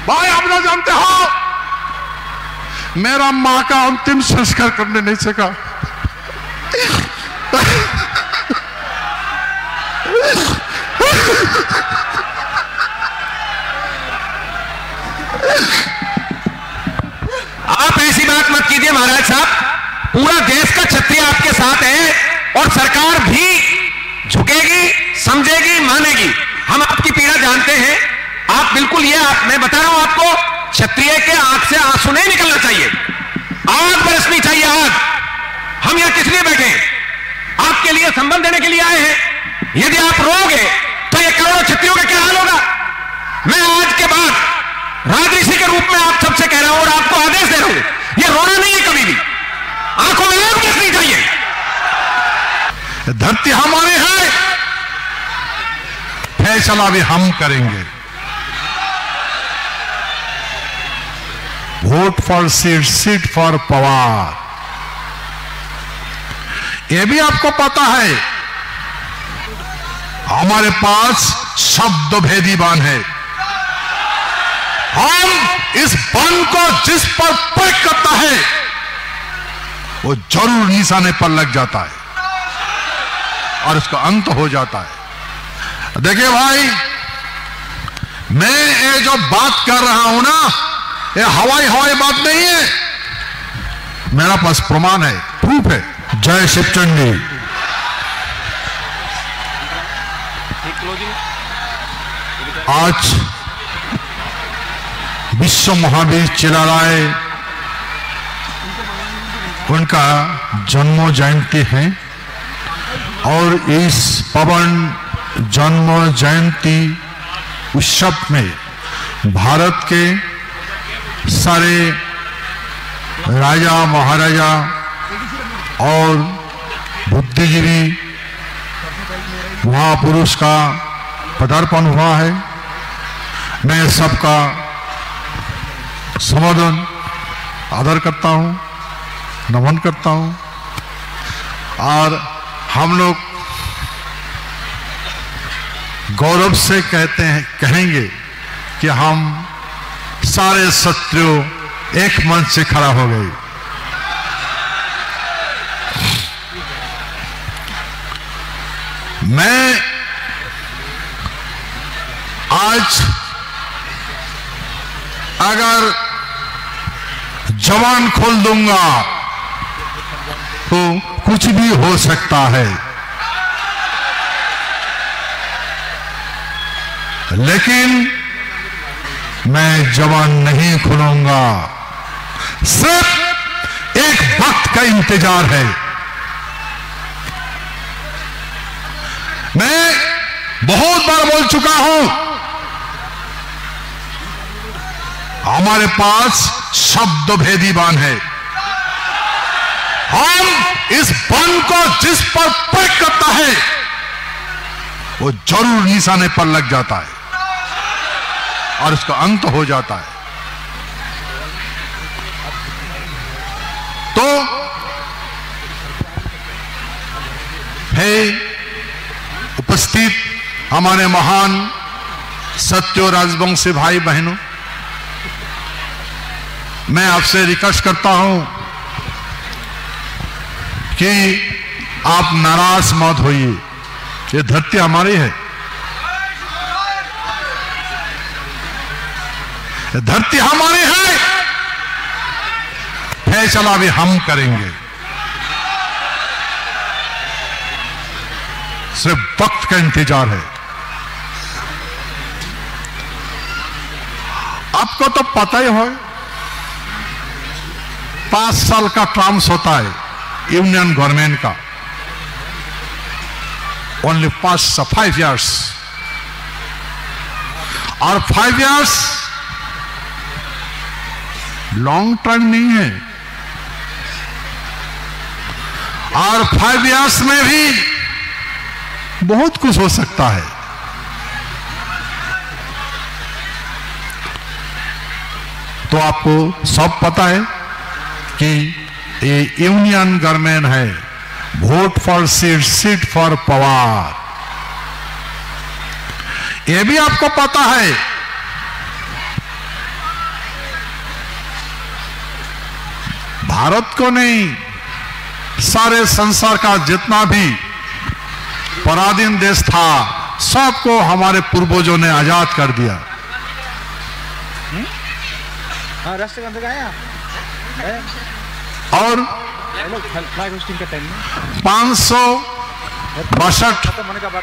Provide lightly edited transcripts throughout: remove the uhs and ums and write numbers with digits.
भाई आप लोग जानते हो, मेरा मां का अंतिम संस्कार करने नहीं सका। आप ऐसी बात मत कीजिए महाराज साहब, पूरा देश का क्षत्रिय आपके साथ है और सरकार भी झुकेगी, समझेगी, मानेगी। हम आपकी पीड़ा जानते हैं। आप बिल्कुल मैं बता रहा हूं आपको, क्षत्रिय के आंख से आंसू नहीं निकलना चाहिए, आग बरसनी चाहिए, आग। हम यहां किस लिए बैठे हैं? आपके लिए संबंध देने के लिए आए हैं। यदि आप रोगे तो ये करोड़ों क्षत्रियों का क्या हाल होगा? मैं आज के बाद राजऋषि के रूप में आप सबसे कह रहा हूं और आपको आदेश दे रहा हूं, ये रोना नहीं है कभी भी, आंखों में आग बरसनी चाहिए। धरती हमारी है, फैसला भी हम करेंगे। Vote for seat, seat for power. यह भी आपको पता है, हमारे पास शब्द भेदी बाण है। हम इस बाण को जिस पर प्रयोग करता है वो जरूर निशाने पर लग जाता है और इसका अंत हो जाता है। देखिए भाई, मैं ये जो बात कर रहा हूं ना, ये हवाई बात नहीं है, मेरा पास प्रमाण है, प्रूफ है। जय शिवचंडी। आज विश्व महावीर चिलाराय, उनका जन्म जयंती है और इस पवन जन्म जयंती उत्सव में भारत के सारे राजा महाराजा और बुद्धिजीवी महापुरुष का पदार्पण हुआ है। मैं सबका संबोधन आदर करता हूं, नमन करता हूं और हम लोग गौरव से कहेंगे कि हम सारे शत्रु एक मंच से खड़ा हो गए। मैं आज अगर जवान खोल दूंगा तो कुछ भी हो सकता है, लेकिन मैं जवान नहीं खोलूंगा। सिर्फ एक वक्त का इंतजार है। मैं बहुत बार बोल चुका हूं, हमारे पास शब्द भेदी बाण है। हम इस बाण को जिस पर प्रयोग करता है वो जरूर निशाने पर लग जाता है और इसका अंत हो जाता है। तो हे उपस्थित हमारे महान सत्यो राजवंशी भाई बहनों, मैं आपसे रिक्वेस्ट करता हूं कि आप नाराज मत होइए। ये धरती हमारी है, ये धरती हमारी है, फैसला भी हम करेंगे। सिर्फ वक्त का इंतजार है। आपको तो पता ही हो, 5 साल का टर्म्स होता है यूनियन गवर्नमेंट का, ओनली 5 years, और 5 years लॉन्ग टाइम नहीं है। और 5 years में भी बहुत कुछ हो सकता है। तो आपको सब पता है कि ये यूनियन गवर्नमेंट है, vote for seat, seat for power. ये भी आपको पता है भारत को नहीं, सारे संसार का जितना भी पराधीन देश था सबको हमारे पूर्वजों ने आजाद कर दिया। और 562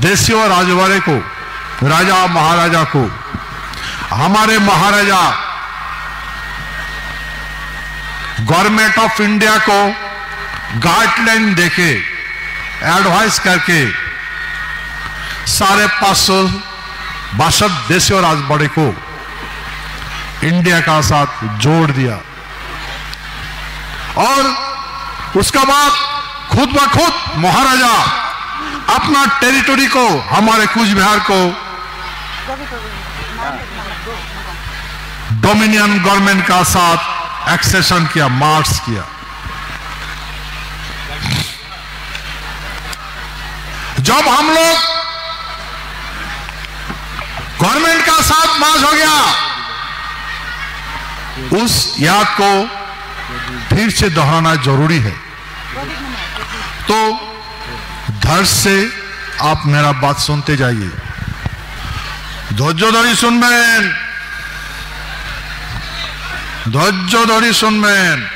देशियों राजवाड़े को, राजा महाराजा को, हमारे महाराजा गवर्नमेंट ऑफ इंडिया को गाइडलाइन देके, एडवाइस करके सारे 562 देशियों राजवाड़े को इंडिया का साथ जोड़ दिया। और उसका बाद खुद ब खुद महाराजा अपना टेरिटरी को, हमारे कूच बिहार को डोमिनियन गवर्नमेंट का साथ एक्सेशन किया, मार्च किया। जब हम लोग गवर्नमेंट का साथ मार्च हो गया, उस याद को फिर से दोहराना जरूरी है। तो धैर्य से आप मेरा बात सुनते जाइए, धैर्य धरी सुनबें, धैर्य धरी सुनबें।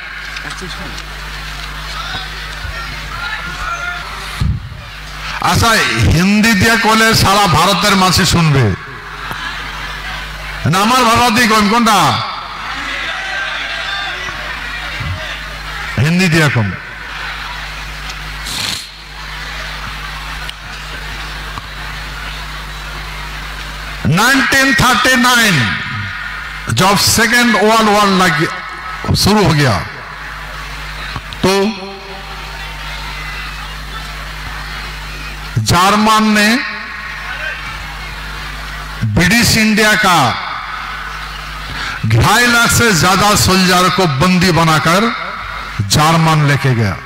ऐसा हिंदी दिया कोले सारा भारतेर मानसी सुनबे ना, आमार भाषा कम कोनटा हिंदी दिया कम। नाइनटीन 39 जब सेकेंड वर्ल्ड वॉर शुरू हो गया तो जर्मन ने ब्रिटिश इंडिया का 2.5 लाख से ज्यादा सोल्जर को बंदी बनाकर जर्मन लेके गया।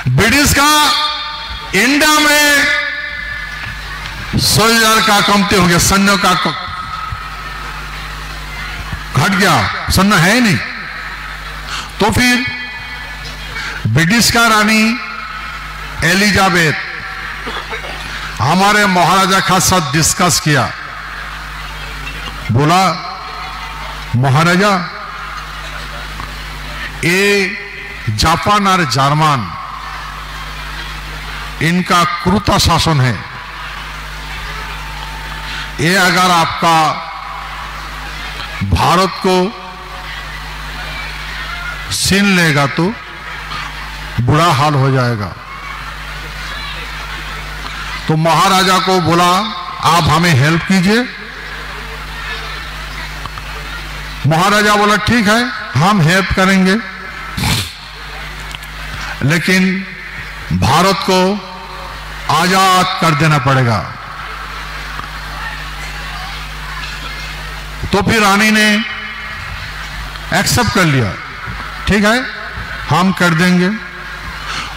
ब्रिटिश का इंडिया में सोल्जर का कमती हो गया, सैन्य का घट गया, सैन्य है ही नहीं। तो फिर ब्रिटिश का रानी एलिजाबेथ हमारे महाराजा का साथ डिस्कस किया, बोला महाराजा ये जापान और जर्मन इनका क्रूरता शासन है, ये अगर आपका भारत को छीन लेगा तो बुरा हाल हो जाएगा। तो महाराजा को बोला आप हमें हेल्प कीजिए। महाराजा बोला ठीक है हम हेल्प करेंगे, लेकिन भारत को आजाद कर देना पड़ेगा। तो फिर रानी ने एक्सेप्ट कर लिया, ठीक है हम कर देंगे।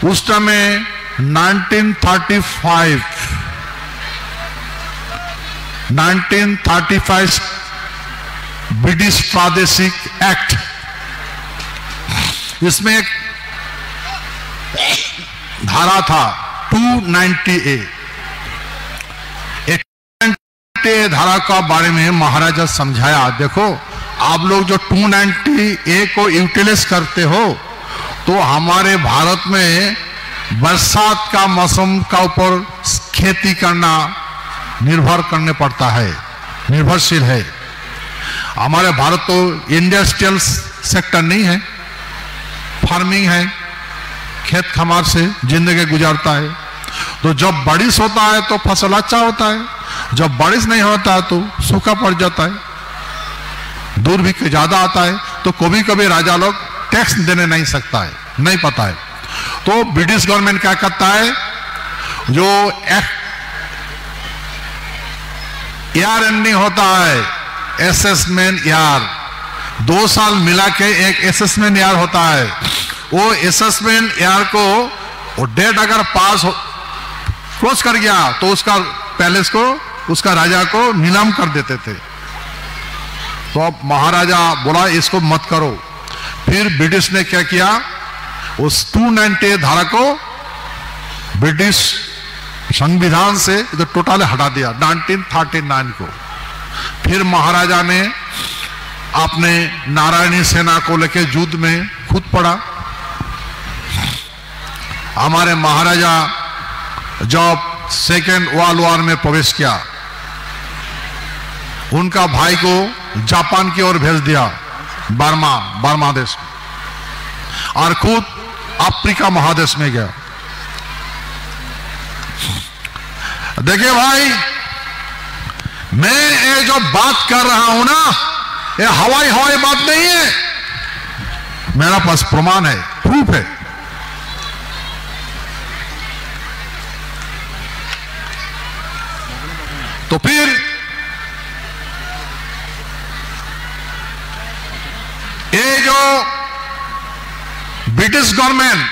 उस समय 1935 ब्रिटिश प्रादेशिक एक्ट, इसमें एक धारा था 290A। धारा का बारे में महाराजा समझाया, देखो आप लोग जो 290A को यूटिलाइज करते हो तो हमारे भारत में बरसात का मौसम का ऊपर खेती करना निर्भर करने पड़ता है, निर्भरशील है। हमारे भारत तो इंडस्ट्रियल सेक्टर नहीं है, फार्मिंग है, खेत खमार से जिंदगी गुजारता है। तो जब बारिश होता है तो फसल अच्छा होता है, जब बारिश नहीं होता है तो सूखा पड़ जाता है, दुर्भिक्ष ज्यादा आता है। तो कभी कभी राजा लोग टैक्स देने नहीं सकता है, नहीं पता है। तो ब्रिटिश गवर्नमेंट क्या करता है, जो ईयर एंडिंग होता है, असेसमेंट ईयर, 2 साल मिला के एक असेसमेंट ईयर होता है। वो असेसमेंट ईयर को वो डेट अगर पास क्रॉस कर गया तो उसका पैलेस को, उसका राजा को नीलाम कर देते थे। तो अब महाराजा बोला इसको मत करो। फिर ब्रिटिश ने क्या किया, उस 290 धारा को ब्रिटिश संविधान से तो टोटली हटा दिया 1939 को। फिर महाराजा ने अपने नारायणी सेना को लेकर युद्ध में खुद पड़ा। हमारे महाराजा जब सेकेंड वर्ल्ड वॉर में प्रवेश किया, उनका भाई को जापान की ओर भेज दिया, बर्मा देश में, और खुद अफ्रीका महादेश में गया। देखिए भाई, मैं ये जो बात कर रहा हूं ना, ये हवाई बात नहीं है, मेरा पास प्रमाण है, प्रूफ है। तो फिर ये जो ब्रिटिश गवर्नमेंट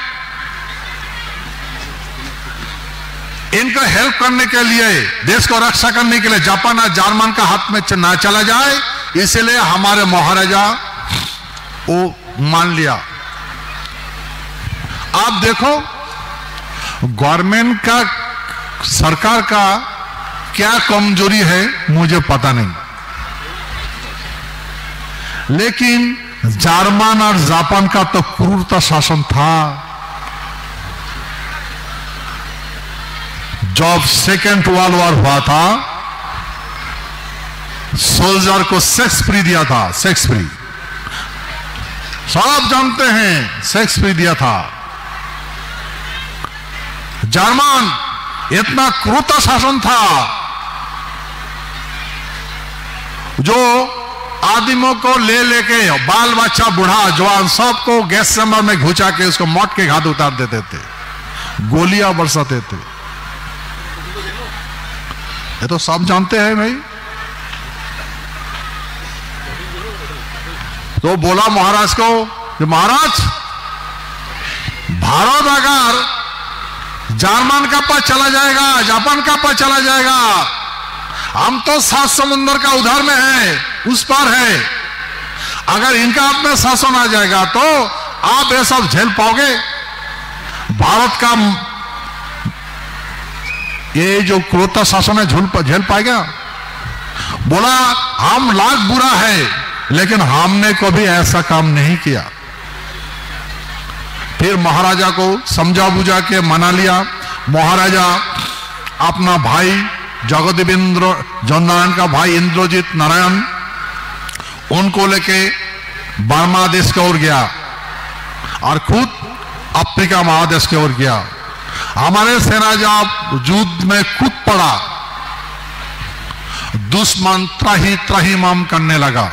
इनको हेल्प करने के लिए, देश को रक्षा करने के लिए जापान और जर्मन का हाथ में ना चला जाए, इसलिए हमारे महाराजा वो मान लिया। आप देखो गवर्नमेंट का, सरकार का क्या कमजोरी है मुझे पता नहीं, लेकिन जर्मन और जापान का तो क्रूरता शासन था। जब सेकेंड वर्ल्ड वॉर हुआ था, सोल्जर को सेक्स फ्री दिया था, सेक्स फ्री, सब जानते हैं, सेक्स फ्री दिया था। जर्मन इतना क्रूरता शासन था, जो आदमियों को ले लेके, बाल बच्चा बूढ़ा जवान सबको गैस चैम्बर में घुसा के उसको मौत के घाट उतार देते थे, गोलियां बरसाते थे। ये तो सब जानते हैं भाई। तो बोला महाराज को कि महाराज, भारत अगर जर्मन का पास चला जाएगा, जापान का पास चला जाएगा, हम तो 7 समुंदर का उधर में है, उस पार है, अगर इनका हाथ में शासन आ जाएगा तो आप ये सब झेल पाओगे? भारत का ये जो क्रूरता शासन है झेल पाएगा? बोला हम लाख बुरा है, लेकिन हमने कभी ऐसा काम नहीं किया। फिर महाराजा को समझा बुझा के मना लिया। महाराजा अपना भाई जगदेवेंद्र जननारायण का भाई इंद्रजीत नारायण, उनको लेके बर्मा देश की ओर गया और खुद अफ्रीका महादेश की ओर गया। हमारे सेना जब युद्ध में कूद पड़ा, दुश्मन त्राहिमाम करने लगा।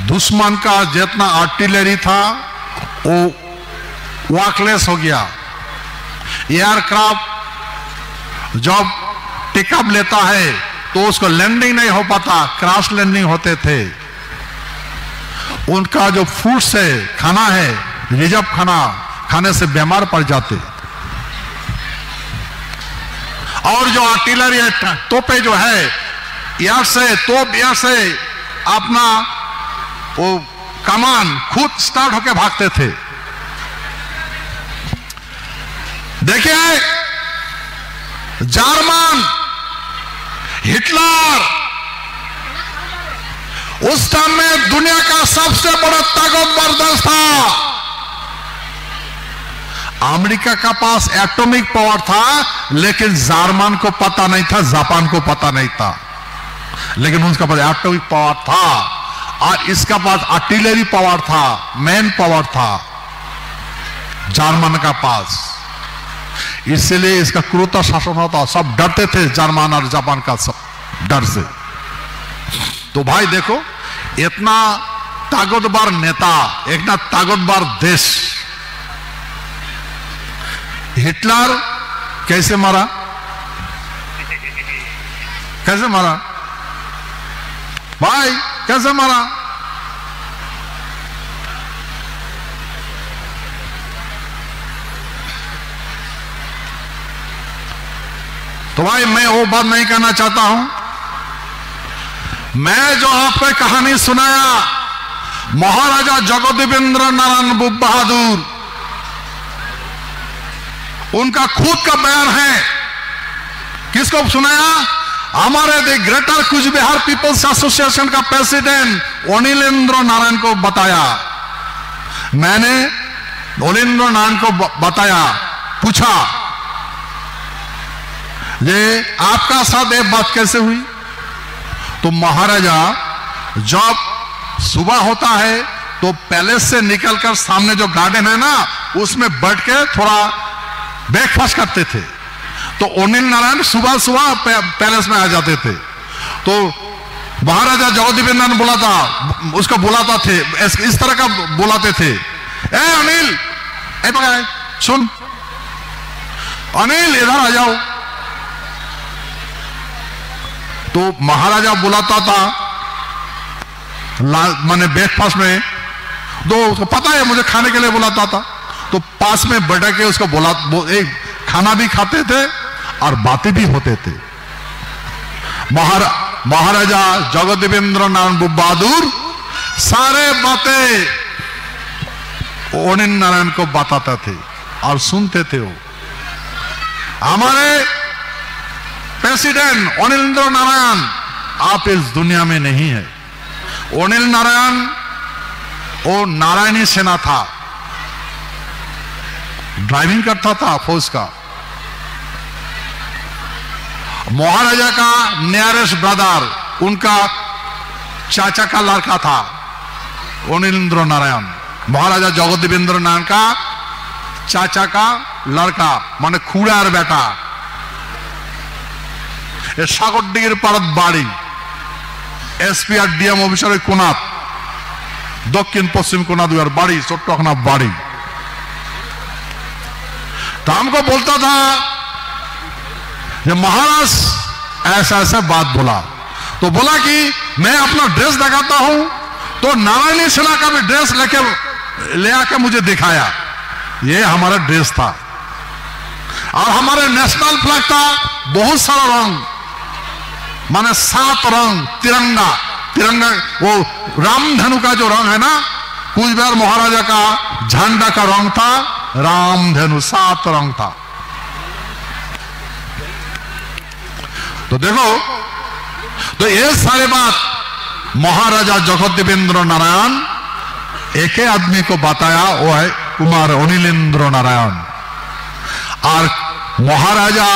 दुश्मन का जितना आर्टिलरी था वो वर्कलेस हो गया। एयरक्राफ्ट जब टेकअप लेता है तो उसको लैंडिंग नहीं हो पाता, क्रैश लैंडिंग होते थे। उनका जो फूड्स है, खाना है, रिजर्व खाना खाने से बीमार पड़ जाते। और जो आर्टिलरी है, तोपे जो है, एयर से अपना वो कमान खुद स्टार्ट होके भागते थे। देखिए जर्मन, हिटलर उस टाइम में दुनिया का सबसे बड़ा ताकतवर देश था। अमेरिका का पास एटॉमिक पावर था, लेकिन जर्मन को पता नहीं था, जापान को पता नहीं था, लेकिन उसका पास एटॉमिक पावर था और इसका पास आर्टिलरी पावर था, मैन पावर था जर्मन का पास। इसलिए इसका क्रूरता शासन होता, सब डरते थे जर्मन और जापान का सब डर से। तो भाई देखो, इतना ताकतवर नेता, इतना ताकतवर देश, हिटलर कैसे मारा? कैसे मारा भाई, कैसे मारा? तो भाई मैं वो बात नहीं करना चाहता हूं। मैं जो आपको कहानी सुनाया महाराजा जगदेवेंद्र नारायण बहादुर, उनका खुद का बयान है। किसको सुनाया? हमारे द ग्रेटर कुछ बिहार पीपल्स एसोसिएशन का प्रेसिडेंट अनिलेंद्र नारायण को बताया। मैंने अनिलेंद्र नारायण को बताया, पूछा ये आपका साथ ये बात कैसे हुई? तो महाराजा जब सुबह होता है तो पैलेस से निकलकर सामने जो गार्डन है ना, उसमें बैठ के थोड़ा ब्रेकफास्ट करते थे। तो अनिल नारायण सुबह सुबह पैलेस में आ जाते थे। तो महाराजा जगदेवेंद्र नारायण बुलाता, उसको बुलाता थे, इस तरह का बुलाते थे, ए अनिल, ए सुन अनिल, इधर आ जाओ। तो महाराजा बुलाता था मैंने ब्रेकफास्ट में, तो उसको पता है मुझे खाने के लिए बुलाता था। तो पास में बैठ के उसको एक खाना भी खाते थे और बातें भी होते थे। महाराजा जगदेवेंद्र नारायण बहादुर सारे बातें अनिल नारायण को बताते थे और सुनते थे। वो हमारे प्रेसिडेंट अनिलेंद्र नारायण आप इस दुनिया में नहीं है। अनिल नारायण वो नारायणी सेना था, ड्राइविंग करता था फौज का। महाराजा का नियरेस्ट ब्रदर, उनका चाचा का लड़का था अनिलेंद्र नारायण। महाराजा जगदेवेंद्र नारायण का चाचा का लड़का, माने खुड़ार बेटा। सागरडिगिर पाड़त बाड़ी, एसपी और डीएम ऑफिसर कोनात, दक्षिण पश्चिम कोना दुआर बाड़ी, चट्टखाना बाड़ी। तो हमको बोलता था कि महाराज ऐसा ऐसा बात बोला। तो बोला कि मैं अपना ड्रेस दिखाता हूं, तो नारायणी सेना का भी ड्रेस ले आके मुझे दिखाया। ये हमारा ड्रेस था और हमारे नेशनल फ्लैग था बहुत सारा रंग, माने 7 रंग तिरंगा। तिरंगा वो रामधनु का जो रंग है ना, कुछ बार महाराजा का झंडा का रंग था रामधनु, 7 रंग था। तो देखो, तो ये सारे बात महाराजा जगदेवेंद्र नारायण एक ही आदमी को बताया, वो है कुमार अनिलेंद्र नारायण। और महाराजा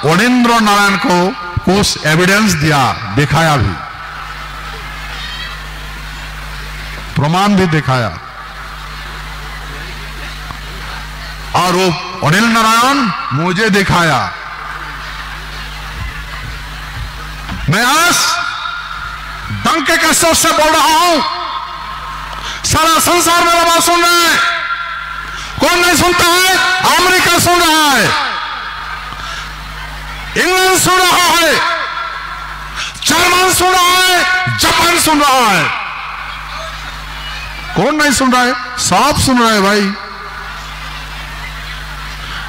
अनिलेंद्र नारायण को कुछ एविडेंस दिया, दिखाया भी, प्रमाण भी दिखाया। और वो अनिल नारायण मुझे दिखाया। मैं आज डंके के शोर से बोल रहा हूं, सारा संसार मेरा बात सुन रहा है। कौन नहीं सुनता है? अमेरिका सुन रहा है, इंग्लैंड सुन रहा है, जर्मन सुन रहा है, जापान सुन रहा है। कौन नहीं सुन रहा है? सब सुन रहा है भाई।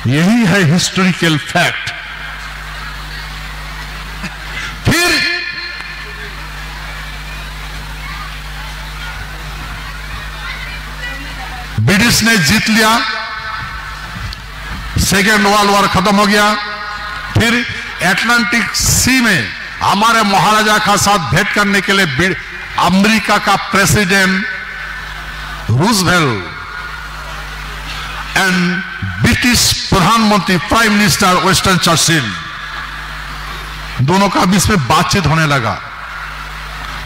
यही है हिस्टोरिकल फैक्ट। फिर ब्रिटिश ने जीत लिया, सेकेंड वर्ल्ड वॉर खत्म हो गया। फिर अटलांटिक सी में हमारे महाराजा का साथ भेंट करने के लिए अमेरिका का प्रेसिडेंट रूजवेल्ट एंड ब्रिटिश प्रधानमंत्री प्राइम मिनिस्टर विंस्टन चर्चिल, दोनों का बीच में बातचीत होने लगा।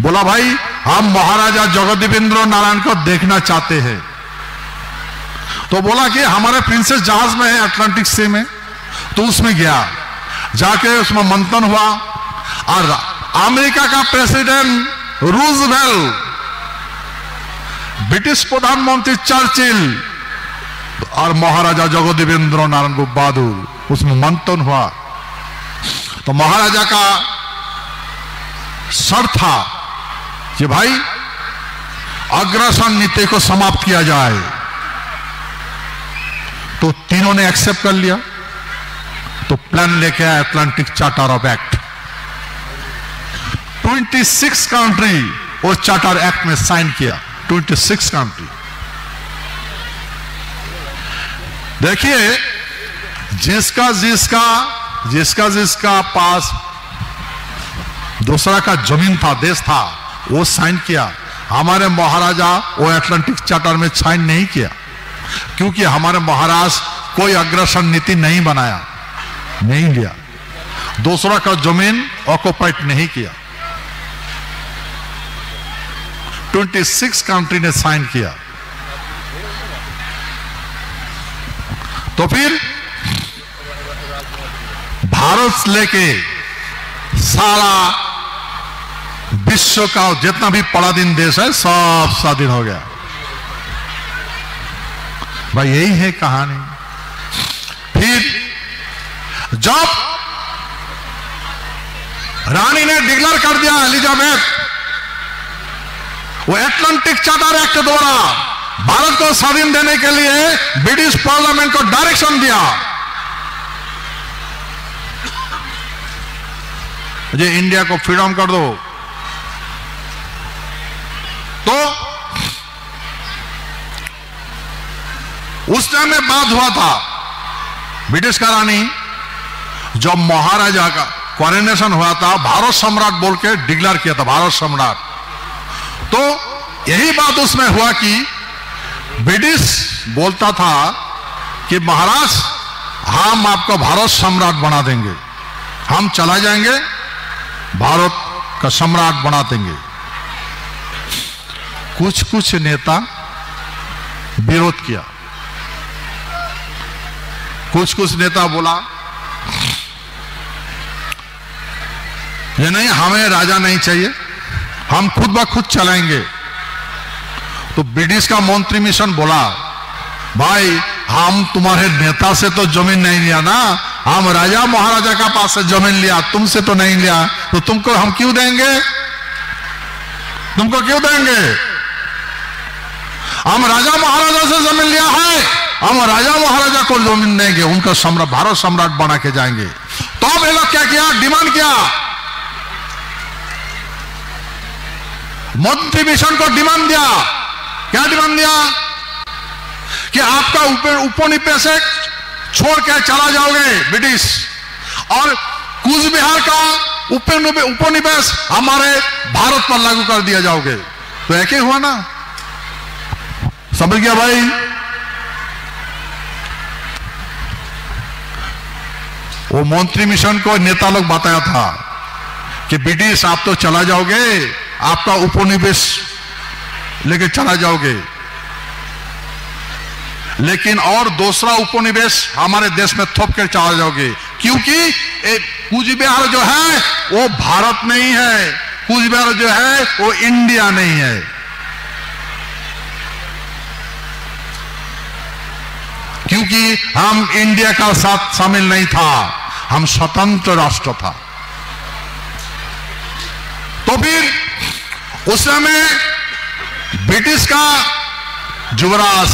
बोला भाई हम महाराजा जगदेवेंद्र नारायण को देखना चाहते हैं। तो बोला कि हमारे प्रिंसेस जहाज में है अटलांटिक सी में। तो उसमें गया, जाके उसमें मंथन हुआ और अमेरिका का प्रेसिडेंट रूजवेल्ट, ब्रिटिश प्रधानमंत्री चर्चिल और महाराजा जगदेवेंद्र नारायण बहादुर, उसमें मंथन हुआ। तो महाराजा का शर्त था कि भाई अग्रसन नीति को समाप्त किया जाए। तो तीनों ने एक्सेप्ट कर लिया। तो प्लान लेके आया Atlantic charter of act. 26 country वो चार्टर एक्ट में साइन किया। 26 कंट्री। देखिए, जिसका जिसका पास दूसरा का जमीन था, देश था, वो साइन किया। हमारे महाराजा वो अटलांटिक चार्टर में साइन नहीं किया, क्योंकि हमारे महाराज कोई अग्रसर नीति नहीं बनाया, नहीं लिया, दूसरा का जमीन ऑक्युपाइड नहीं किया। 26 कंट्री ने साइन किया। तो फिर भारत लेके सारा विश्व का जितना भी पराधीन देश है सब स्वाधीन हो गया। भाई यही है कहानी। फिर जब रानी ने डिक्लेयर कर दिया, एलिजाबेथ, वो एटलांटिक चार्टर एक्ट द्वारा भारत को स्वाधीन देने के लिए ब्रिटिश पार्लियामेंट को डायरेक्शन दिया, ये इंडिया को फ्रीडम कर दो। तो उस टाइम में बात हुआ था, ब्रिटिश का रानी जब महाराजा का कॉरोनेशन हुआ था, भारत सम्राट बोल के डिक्लेयर किया था, भारत सम्राट। तो यही बात उसमें हुआ कि ब्रिटिश बोलता था कि महाराज हम आपको भारत सम्राट बना देंगे, हम चला जाएंगे, भारत का सम्राट बना देंगे। कुछ कुछ नेता विरोध किया, कुछ कुछ नेता बोला ये नहीं, हमें राजा नहीं चाहिए, हम खुद ब खुद चलाएंगे। तो ब्रिटिश का मंत्री मिशन बोला, भाई हम तुम्हारे नेता से तो जमीन नहीं लिया ना, हम राजा महाराजा का पास से जमीन लिया, तुमसे तो नहीं लिया, तो तुमको हम क्यों देंगे, तुमको क्यों देंगे? हम राजा महाराजा से जमीन लिया है, हम राजा महाराजा को जमीन देंगे, उनका सम्राट, भारत सम्राट बना के जाएंगे। तो अब ये लोग क्या किया, डिमांड किया, मंत्री मिशन को डिमांड दिया। क्या डिमांड दिया कि आपका उपनिवेश छोड़ के चला जाओगे ब्रिटिश, और कूच बिहार का उपनिवेश हमारे भारत पर लागू कर दिया जाओगे। तो एक ही हुआ ना, समझ गया भाई? वो मंत्री मिशन को नेता लोग बताया था कि ब्रिटिश आप तो चला जाओगे, आपका उपनिवेश लेके चला जाओगे, लेकिन और दूसरा उपनिवेश हमारे देश में थोप कर चला जाओगे, क्योंकि कूच बिहार जो है वो भारत नहीं है, कूच बिहार जो है वो इंडिया नहीं है। क्योंकि हम इंडिया का साथ शामिल नहीं था, हम स्वतंत्र राष्ट्र था। तो फिर उस समय ब्रिटिश का युवराज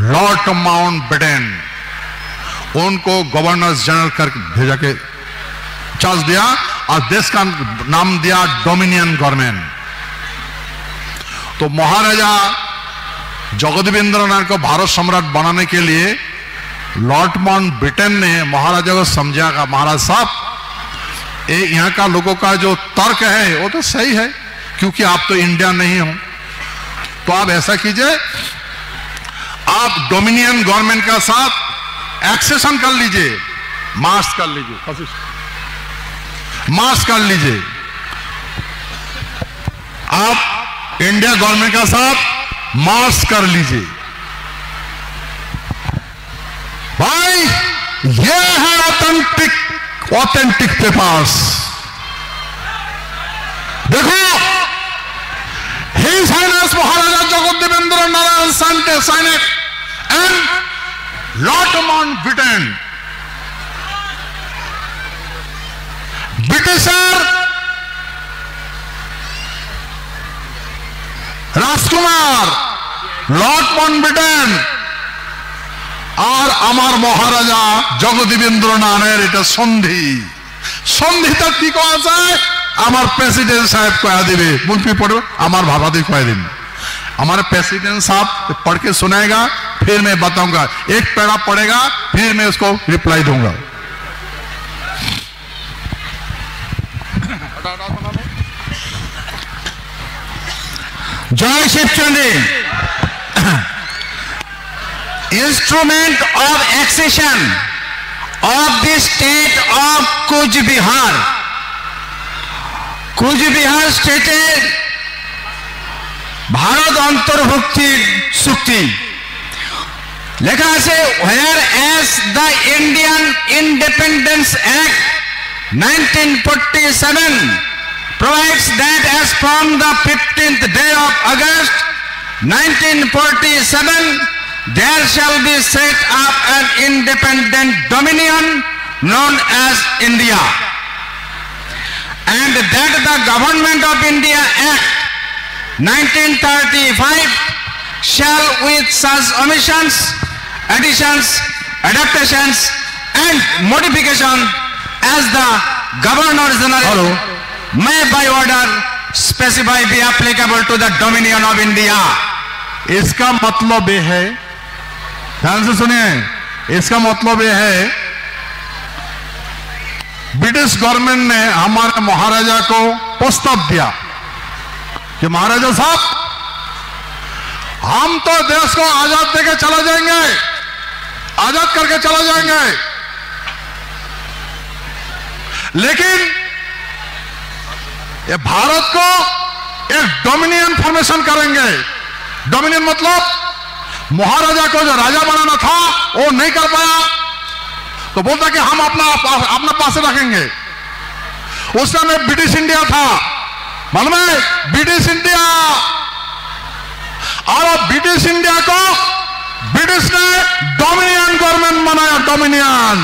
लॉर्ड माउंटबेटन उनको गवर्नर जनरल कर भेजा के चार्ज दिया और देश का नाम दिया डोमिनियन गवर्नमेंट। तो महाराजा जगदेवेंद्रनाथ को भारत सम्राट बनाने के लिए लॉर्ड माउंटबेटन ने महाराजा को समझाया, महाराज साहब यहाँ का लोगों का जो तर्क है वो तो सही है, क्योंकि आप तो इंडिया नहीं हो, तो आप ऐसा कीजिए, आप डोमिनियन गवर्नमेंट का साथ एक्सेशन कर लीजिए, मार्च कर लीजिए, मार्च कर लीजिए, आप इंडिया गवर्नमेंट का साथ मार्च कर लीजिए। भाई ये है ऑथेंटिक पेपर्स। देखो, his highness Maharaja Jagadevendra Narayan sign it and Lord Mountbatten, Britisher राजकुमार लॉर्ड माउंटबेटन और আমার মহারাজা জগদেবেন্দ্রনাথের এটা সন্ধি। সন্ধিটা কি করা যায়? আমার प्रेसिडेंट साहब कह दिवे मुंशी पढ़ो हमार भाभा दी कह दिन हमारे प्रेसिडेंट साहब पढ़ के सुनाएगा फिर मैं बताऊंगा एक पैरा पढ़ेगा फिर मैं उसको रिप्लाई दूंगा जय शिवचंडी instrument of accession of the state of Kuch Bihar. Kuch Bihar state Bharat অন্তর্ভুক্তির চুক্তি লেখা আছে whereas the Indian Independence Act 1947 provides that as from the 15th day of August 1947 there shall be set up an independent dominion known as India, and that the Government of India Act 1935 shall with such omissions, additions, adaptations and modification as the Governor General may by order specify be applicable to the Dominion of India. इसका मतलब ये है, ध्यान से सुनिए, इसका मतलब यह है ब्रिटिश गवर्नमेंट ने हमारे महाराजा को प्रस्ताव दिया कि महाराजा साहब हम तो देश को आजाद देके चला जाएंगे, आजाद करके चला जाएंगे, लेकिन ये भारत को एक डोमिनियन फॉर्मेशन करेंगे। डोमिनियन मतलब महाराजा को जो राजा बनाना था वो नहीं कर पाया तो बोलता कि हम अपना पास रखेंगे। उस समय ब्रिटिश इंडिया था, मालूम है ब्रिटिश इंडिया, और ब्रिटिश इंडिया को ब्रिटिश ने डोमिनियन गवर्नमेंट बनाया, डोमिनियन,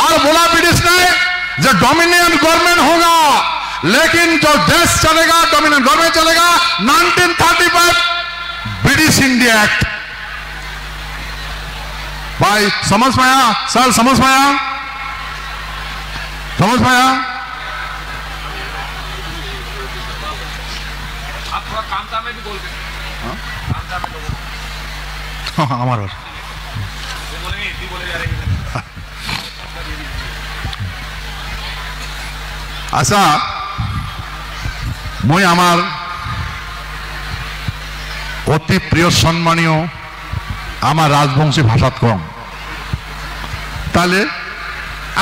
और बोला ब्रिटिश ने जो डोमिनियन गवर्नमेंट होगा लेकिन जो देश चलेगा डोमिनियन गवर्नमेंट चलेगा 1935 ब्रिटिश इंडिया एक्ट। भाई समझ पाया? सर समझ पाया? समझ पाया? आप थोड़ा कामता में भी बोल के कामता में हाँ हमारा बोलेंगे हिंदी बोले जा रहे हैं। আচ্ছা মই আমার অতি প্রিয় সম্মানীয় আমার রাজবংশী ভাষাত কম তাহলে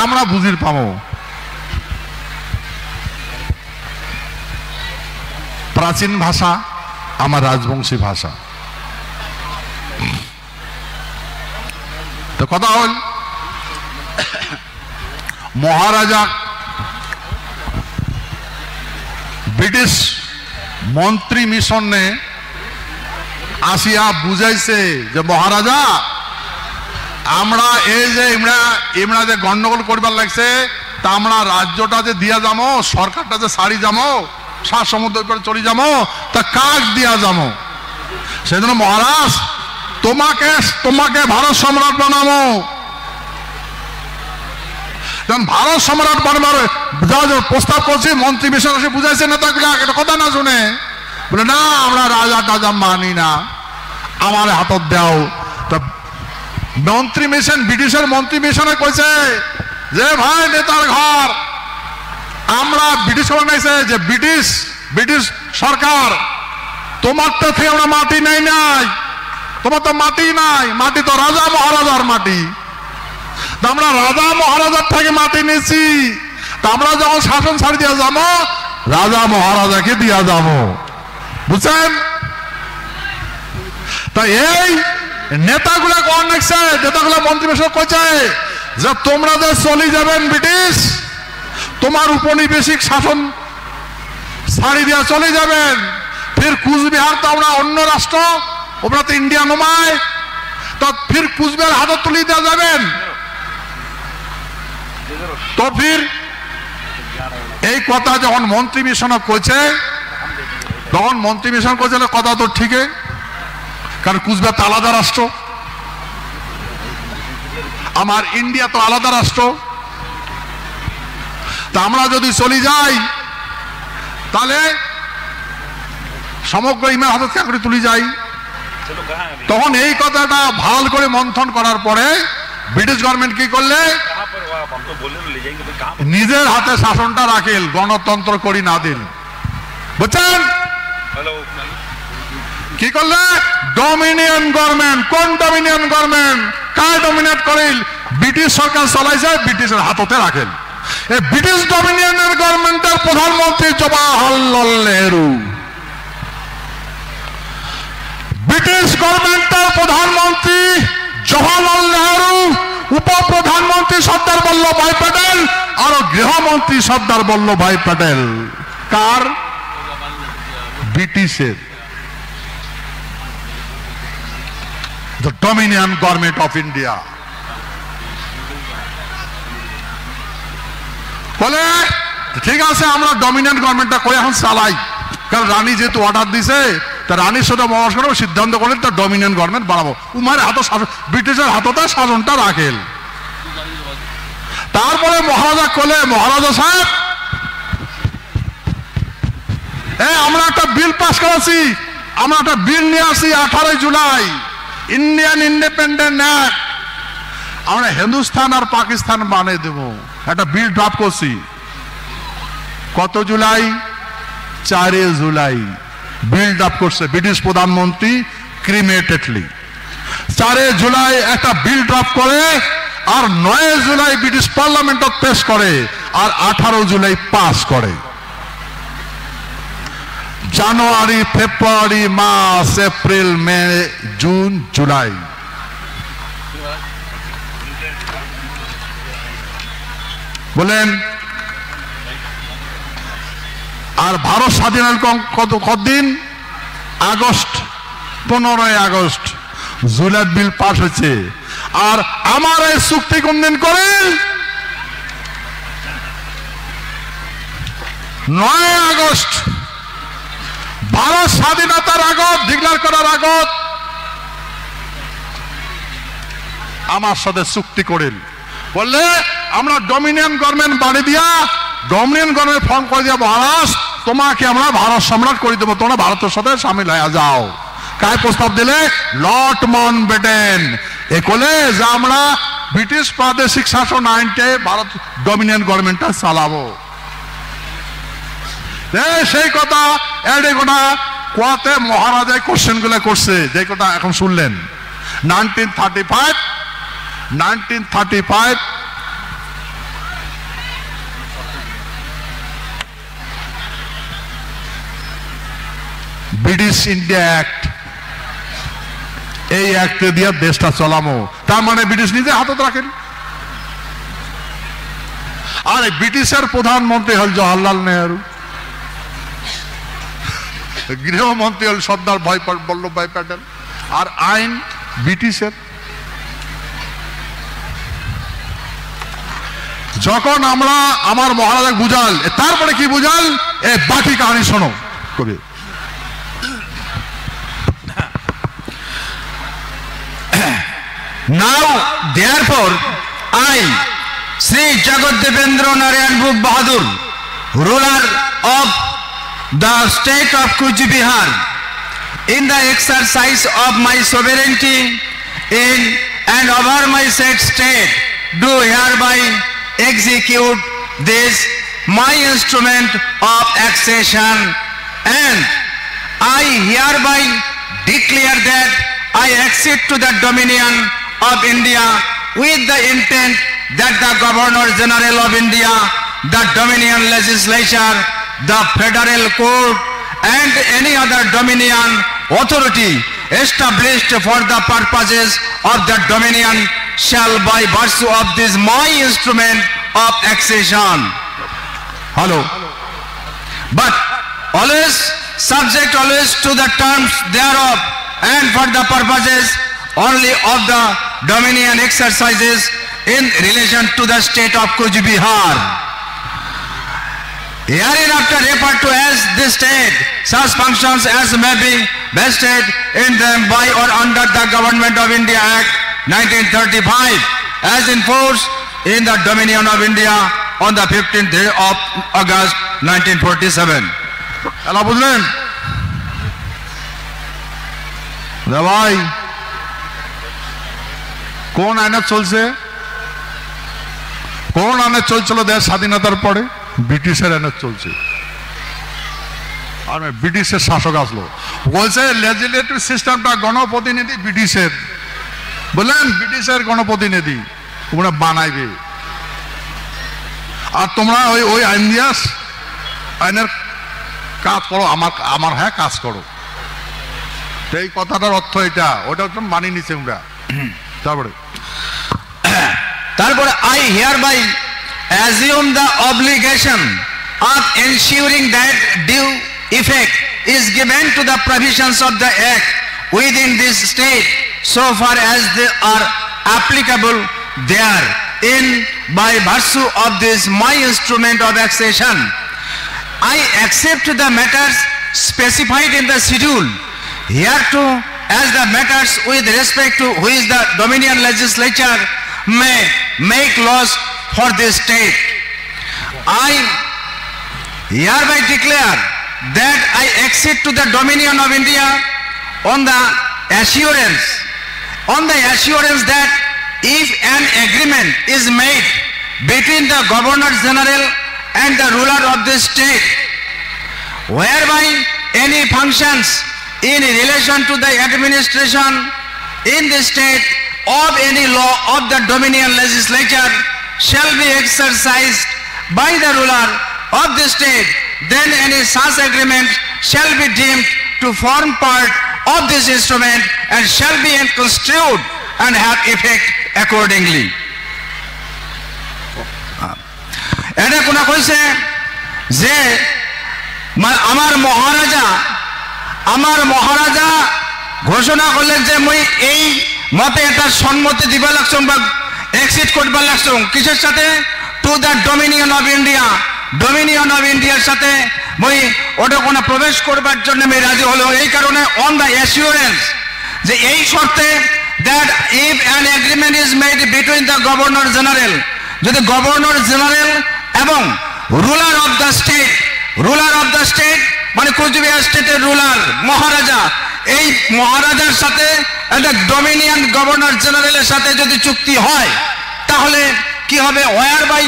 আমরা বুঝির পাবো প্রাচীন ভাষা আমার রাজবংশী ভাষা। তো কথা হল মহারাজা ব্রিটিশ মন্ত্রী মিশন ने আসিয়া বুঝাইছে যে মহারাজা আমরা এই যে ইমরা যে গন্ডগোল করবার লাগছে তা আমরা রাজ্যটা যে দিয়া যাবো, সরকারটা যে ছাড়ি যাবো, সাত সমুদ্র উপরে চলে যাবো, তা কাক দিয়া যাবো। সেজন্য মহারাজ তোমাকে ভারত সম্রাট বানাবো। ভারত সম্রাট বারবার যা প্রস্তাব করছি মন্ত্রী মিশন এসে বুঝাইছে নেতাগুলা এটা কথা না শুনে বলে না আমরা রাজা টাজা মানি না, আমার হাতত দাও। তা মন্ত্রী মিশন ব্রিটিশের মন্ত্রী মিশনে কইছে যে ভাই নেতার ঘর আমরা ব্রিটিশ বানাইছে যে ব্রিটিশ সরকার তোমার তো থেকে আমরা মাটি নাই, তোমার তো মাটি নাই, মাটি তো রাজা মহারাজার মাটি। আমরা রাজা মহারাজার থেকে মাটি নিয়েছি, তা আমরা যখন শাসন ছাড়ি দিয়ে যাবো রাজা মহারাজাকে দিয়া যাবো, বুঝছেন? তা এই নেতাগুলা কোন দেখছে, নেতাগুলা মন্ত্রী মিশন কইছে যে তোমরা যে চলে যাবেন ব্রিটিশ, তোমার উপনিবেশিক শাসন ছাড়ি দিয়া চলে যাবেন, ফির কুচবিহার তো আমরা অন্য রাষ্ট্র, ওরা তো ইন্ডিয়া নমায়, তো ফির কুচবিহার হাতত তুলে দেওয়া যাবেন। তো ফির এই কথা যখন মন্ত্রী মিশন কইছে তখন মন্ত্রী মিশন কইছে কথা তো ঠিকই, কারণ কুচবিহার তো আলাদা রাষ্ট্র, আমার ইন্ডিয়া তো আলাদা রাষ্ট্র। তা আমরা যদি চলে যাই তাহলে সমগ্র ইমান হাতত করে তুলে যাই। তখন এই কথাটা ভাল করে মন্থন করার পরে ব্রিটিশ গভর্নমেন্ট কি করলে নিজের হাতে শাসনটা রাখেল, গণতন্ত্র করি না দিল। বুঝছেন কি করলে? Dominion government. কোন ডমিনিয়ন গভর্নমেন্ট? কার ডমিনেট করিল? ব্রিটিশ সরকার চলাইছে, ব্রিটিশের হাততে রাখেল। এই ব্রিটিশ ডমিনিয়নের গভর্নমেন্টের প্রধানমন্ত্রী জওয়াহরলাল নেহরু, ব্রিটিশ গভর্নমেন্টের প্রধানমন্ত্রী জওয়াহরলাল নেহরু, উপপ্রধানমন্ত্রী সর্দার বল্লভভাই প্যাটেল আর গৃহমন্ত্রী সর্দার বল্লভভাই প্যাটেল। কার? ব্রিটিশের। The Dominion Government of India। বলে ঠিক আছে আমরা ডমিনিয়ন গভর্নমেন্টটা করে এখন চালাই, কারণ রানী যেহেতু অর্ডার দিছে তা রানীর সাথে পরামর্শ করে সিদ্ধান্ত করলেন তার ডমিনিয়ন গভর্নমেন্ট বাড়াবো। উমার হাত ব্রিটিশের হাততে শাসনটা রাখেল। তারপরে মহারাজা কোলে, মহারাজা সাহেব আমরা একটা বিল পাস করেছি, আমরা একটা বিল নিয়ে আসি 18 জুলাই ইন্ডিয়ান ইন্ডিপেন্ডেন্ট অ্যাক্ট, আমরা হিন্দুস্তান আর পাকিস্তান বানিয়ে দেব। একটা বিল ড্রাফট করছি। কত জুলাই? 4 জুলাই বিল ড্রাফট করছে ব্রিটিশ প্রধানমন্ত্রী ক্রিমেটেডলি। 4 জুলাই একটা বিল ড্রাফট করে আর 9 জুলাই ব্রিটিশ পার্লামেন্টত পেশ করে আর 18 জুলাই পাস করে। জানুয়ারি, ফেব্রুয়ারি, মার্চ, এপ্রিল, মে, জুন, জুলাই। বলেন আর ভারত স্বাধীন কতদিন? August, 15 August July bill pass হয়েছে। আর আমার এই চুক্তি কোন দিন করেন? 9 আগস্ট। ভারত স্বাধীনতার আগত, ডিক্লেয়ার করার আগত আমার সাথে চুক্তি করেন। বললে আমরা ডমিনিয়ন গভর্নমেন্ট বাড়ি দিয়া, ডমিনিয়ন গভর্নমেন্ট ফর্ম করে দিয়া, মহারাজ তোমাকে আমরা ভারত সম্রাট করে দেবো, তোমরা ভারতের সাথে সামিল হয়ে যাও। কায় প্রস্তাব দিলে? Lord Mountbatten. এ কোলে যে আমরা ব্রিটিশ প্রাদেশিক শাসন আইনটে ভারত ডমিনিয়ন গভর্নমেন্টটা চালাবো। সেই কথা এডে গোটা কোয়াতে মহারাজা কোশ্চেন গুলো করছে, যে কথা এখন শুনলেন। 1935 ব্রিটিশ ইন্ডিয়া অ্যাক্ট, এই অ্যাক্টে দিয়ে দেশটা চলামো। তার মানে ব্রিটিশ নিজে হাতত রাখেন। আর ব্রিটিশের প্রধানমন্ত্রী হল জওয়াহরলাল নেহরু, গৃহমন্ত্রী হল সর্দার বল্লভভাই প্যাটেল, আর আইন ব্রিটিশের। যখন আমরা আমার মহারাজা বুঝাল, তারপরে কি বুঝাল বাকি কাহিনী শোনো কবি। Now, therefore, I, Sri Jagadevendra Narayan Bhub Bahadur, ruler of the state of Kuch Bihar, in the exercise of my sovereignty in and over my said state, do hereby execute this my instrument of accession, and I hereby declare that I accede to the dominion of India with the intent that the Governor General of India, the Dominion Legislature, the Federal Court, and any other Dominion authority established for the purposes of the Dominion shall by virtue of this my instrument of accession. Hello. But always subject always to the terms thereof and for the purposes only of the Dominion exercises in relation to the state of Kuch Bihar. Hereinafter referred to as this state, such functions as may be vested in them by or under the Government of India Act 1935 as in force in the Dominion of India on the 15th day of August 1947. এলা বুঝলেন রে ভাই? কোন আইনে চলছে? কোন আইনে চলছিল দেশ স্বাধীনতার পরে? ব্রিটিশের আইনে চলছে। আর ব্রিটিশের শাসক আসলো, বলছে লেজিসলেটিভ সিস্টেমটা গণপ্রতিনিধি ব্রিটিশের। বললেন ব্রিটিশের গণপ্রতিনিধি তোমরা বানাইবে, আর তোমরা ওই ওই আইন দিয়া আইনের কাজ করো, আমার হ্যাঁ কাজ করো। এই কথাটার অর্থ এটা, ওটা তো মানি নিছে আমরা। তারপরে I hereby assume the obligation of ensuring that due effect is given to the provisions of the Act within this state so far as they are applicable therein by virtue of this my instrument of accession. I accept the matters specified in the schedule hereto as the matters with respect to which the Dominion legislature may make laws for this state. I hereby declare that I accede to the Dominion of India on the assurance that if an agreement is made between the Governor General and the ruler of this state, whereby any functions in relation to the administration in the state of any law of the Dominion legislature shall be exercised by the ruler of the state, then any such agreement shall be deemed to form part of this instrument and shall be construed and have effect accordingly. এটা কোনা কইছে যে আমার মহারাজা ঘোষণা করলেন যে মই এই মতে এটা সম্মতি দিবা লাগছুম বা এক্সিট করবা লাগছুম কিসের সাথে? To the Dominion of India. Dominion of ইন্ডিয়ার সাথে মই ওটা কোনো প্রবেশ করবার জন্য আমি রাজি হলো। এই কারণে অন দ্য অ্যাসিওরেন্স যে এই শর্তে that if an agreement is made between the governor general, যদি গভর্নর জেনারেল এবং রুলার অফ দ্য স্টেট মানে কোচবিহার স্টেটের রুলার মহারাজা, এই মহারাজার সাথে একটা ডোমিনিয়ন গভর্নর জেনারেলের সাথে যদি চুক্তি হয় তাহলে কি হবে? Or by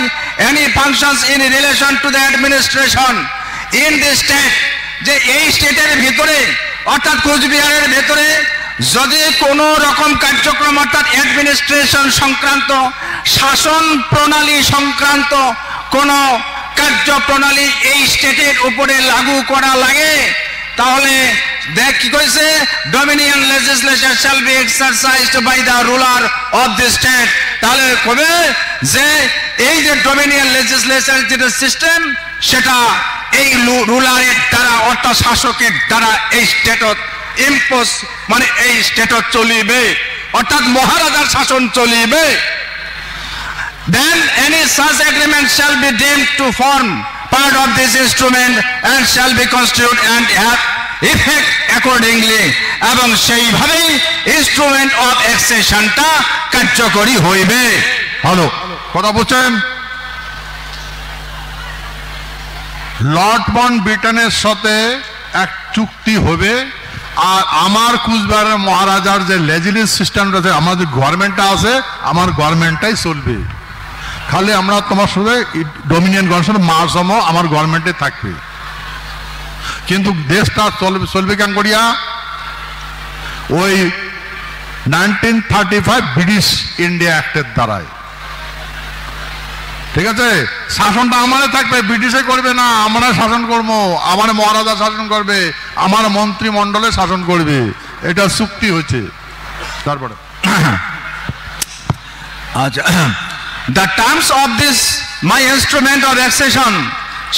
any functions in relation to the administration in the state, যে এই স্টেটের ভিতরে অর্থাৎ কোচবিহারের ভেতরে যদি কোনো রকম কার্যক্রম অর্থাৎ অ্যাডমিনিস্ট্রেশন সংক্রান্ত, শাসন প্রণালী সংক্রান্ত কোনো কার্যপ্রণালী এই স্টেটের উপরে লাগু করা লাগে তাহলে দেখ কি কইছে? Dominion legislation shall be exercised by the ruler of the state. তাহলে কবে যে এই যে ডোমিনিয়ন লেজিসলেশন যেটা সিস্টেম সেটা এই রুলারের দ্বারা অর্থাৎ শাসকের দ্বারা এই স্টেটত ইম্পোজ মানে এই স্টেটত চলিবে, অর্থাৎ মহারাজার শাসন চলিবে। Then any such agreement shall be deemed to form part of this instrument and shall be construed and have effect accordingly, এবং সেইভাবেই ইনস্ট্রুমেন্ট অফ এক্সেশনটা কার্যকরী হইবে। ভালো কথা বলছেন। লর্ড মাউন্টব্যাটেনের সাথে এক চুক্তি হবে, আর আমার কুচবিহারের মহারাজার যে লেজিসলেটিভ সিস্টেমটা আছে, আমাদের গভর্নমেন্টটা আছে, আমার গভর্নমেন্টটাই চলবে। খালি আমরা তোমার সাথে ডোমিনিয়ন গভর্নমেন্ট মার্চ হবো, আমার গভর্নমেন্টে থাকবে। কিন্তু দেশটা চলবে কেন করিয়া? ওই 1935 ব্রিটিশ ইন্ডিয়া অ্যাক্টের দ্বারাই। ঠিক আছে, শাসনটা আমাদের থাকবে, ব্রিটিশে করবে না। আমরা শাসন করবো, আমার মহারাজা শাসন করবে, আমার মন্ত্রিমণ্ডলে শাসন করবে, এটা চুক্তি হয়েছে। তারপরে আচ্ছা, the terms of this my instrument of accession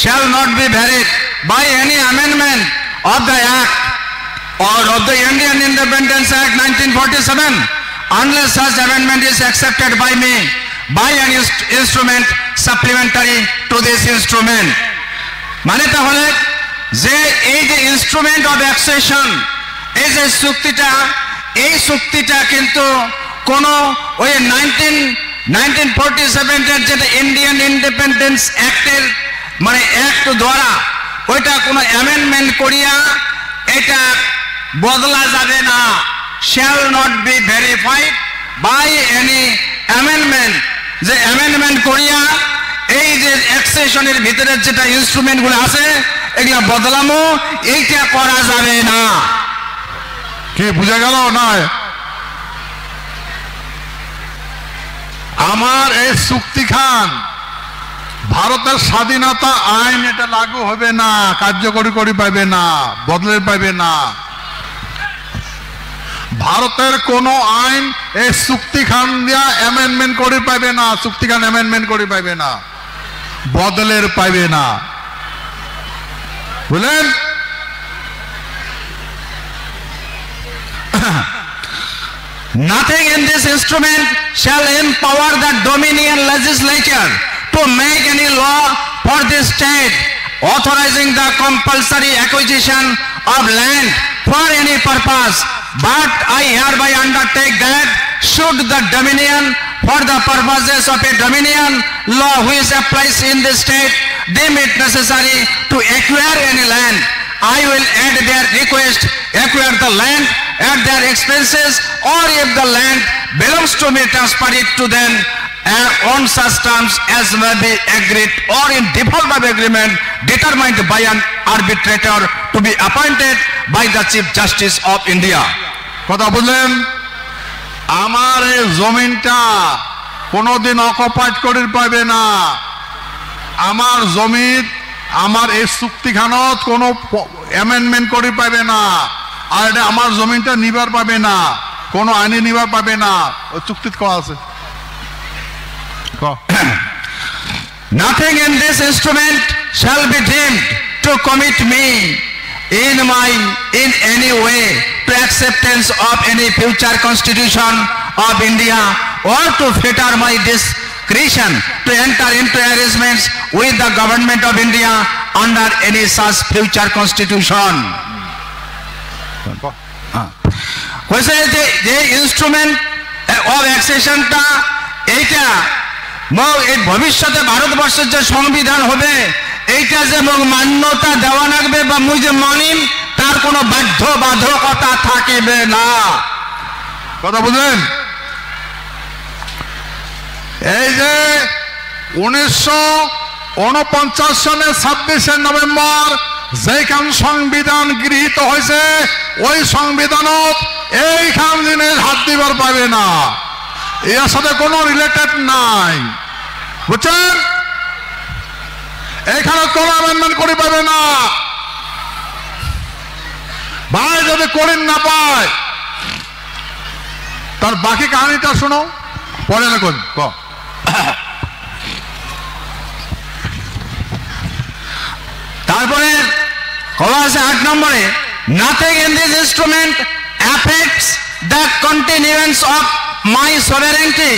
shall not be varied by any amendment of the Act or of the Indian Independence Act 1947 unless such amendment is accepted by me by an instrument supplementary to this instrument. মানে তাহলে যে এই যে instrument of accession, এই যে চুক্তিটা, এই চুক্তিটা কিন্তু কোনো ওই 1947 যেটা ইন্ডিয়ান ইন্ডিপেন্ডেন্স অ্যাক্টের মানে অ্যাক্ট দ্বারা ওইটা কোনো অ্যামেন্ডমেন্ট করিয়া এটা বদলা যাবে না, shall not be verified by any amendment। যে অ্যামেন্ডমেন্ট করিয়া এই যে অ্যাক্সেশনের ভিতরে যেটা ইনস্ট্রুমেন্টগুলো আছে এগুলা বদলামো এইটা করা যাবে না। কি বুঝা গেল? নয় আমার এই চুক্তি খান ভারতের স্বাধীনতা আইন এটা লাগু হবে না, কার্যকরী করি পাবে না, বদলে পাবে না। ভারতের কোন আইন এই চুক্তি খান দিয়া অ্যামেন্ডমেন্ট করে পাবে না, চুক্তি খান অ্যামেন্ডমেন্ট করে পাবে না, বদলের পাবে না। বুঝলেন? Nothing in this instrument shall empower the Dominion legislature to make any law for this state authorizing the compulsory acquisition of land for any purpose, but I hereby undertake that should the Dominion for the purposes of a Dominion law which applies in this state deem it necessary to acquire any land, I will at their request acquire the land at their expenses, or if the land belongs to me, transfer it to them on such terms as may be agreed or in default of agreement determined by an arbitrator to be appointed by the Chief Justice of India। কথা বুঝলেন? আমার এই জমিনটা কোনোদিন occupied করে পাবে না। আমার জমিন আমার এই চুক্তিখানত কোনো অ্যামেন্ডমেন্ট করে পাবে না, আর এটা আমার জমিনটা নিবার পাবে না, কোনো আইনে নিবার পাবে না। ওই চুক্তিত করা আছে। Nothing in this instrument shall be deemed to commit me in any way to acceptance of any future constitution of India or to fetter my discretion to enter into arrangements with the government of India under any such future constitution। হয়েছে যে instrument of অ্যাক্সেশনটা এইটা এই ভবিষ্যতে ভারতবর্ষের যে সংবিধান হবে এইটা যে মান্যতা দেওয়া লাগবে বা মুই যে মানিম তার কোনো বাধ্যবাধকতা থাকবে না। কথা বুঝলেন? এই যে 1949 সনের 26শে নভেম্বর যেখান সংবিধান গৃহীত হয়েছে ওই সংবিধানত এইখান জিনিস হাত দিবার পাবে না, এর সাথে কোনো রিলেটেড নাই। বুঝছেন? এখানে কোনো অ্যামেন্ডমেন্ট করে পাবে না। ভাই যদি করেন না পায় তার বাকি কাহিনীটা শোনো, পরে না কোন তারপরে কওয়া আছে 8 নম্বরে, nothing in this instrument affects the continuance of my sovereignty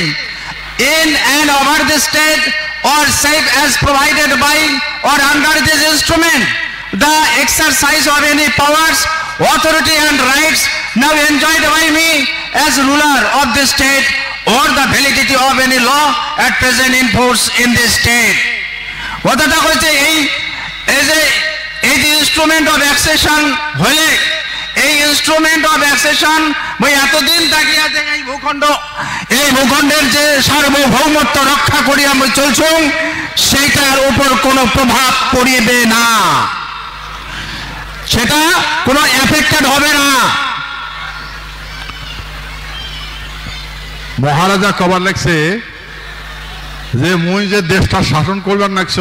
in and over the state or save as provided by or under this instrument the exercise of any powers, authority and rights now enjoyed by me as ruler of the state or the validity of any law at present in force in this state। কথাটা হচ্ছে এই যে instrument of accession হলে এই instrument of accession মই এতদিন তাকিয়ে আছে এই ভূখণ্ডের যে সার্বভৌমত্ব রক্ষা করি আমি চলছুম সেইটার উপর কোনো প্রভাব পড়িবে না, সেটা কোনো এফেক্টেড হবে না। মহারাজা কবার লেখছে যে মুই যে দেশটা শাসন করবার লাগছ,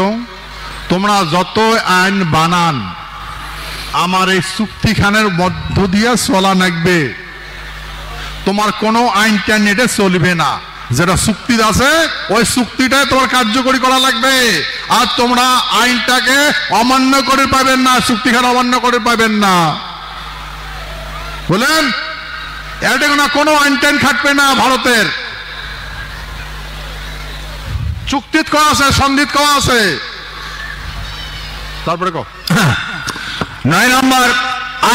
তোমরা যত আইন বানান আমার এই চুক্তিখানের মধ্য দিয়ে চলা লাগবে, তোমার কোনো আইনটা নেটে চলবে না। যেটা চুক্তি আছে ওই চুক্তিটাই তোমার কার্যকরী করা লাগবে, আর তোমরা আইনটাকে অমান্য করে পাবেন না, চুক্তিখান অমান্য করে পাবেন না। বলেন এটা কোনো আইন টাইন খাটবে না। ভারতের চুক্তিত করা আছে, সন্ধিত করা আছে। তারপরে 9 number,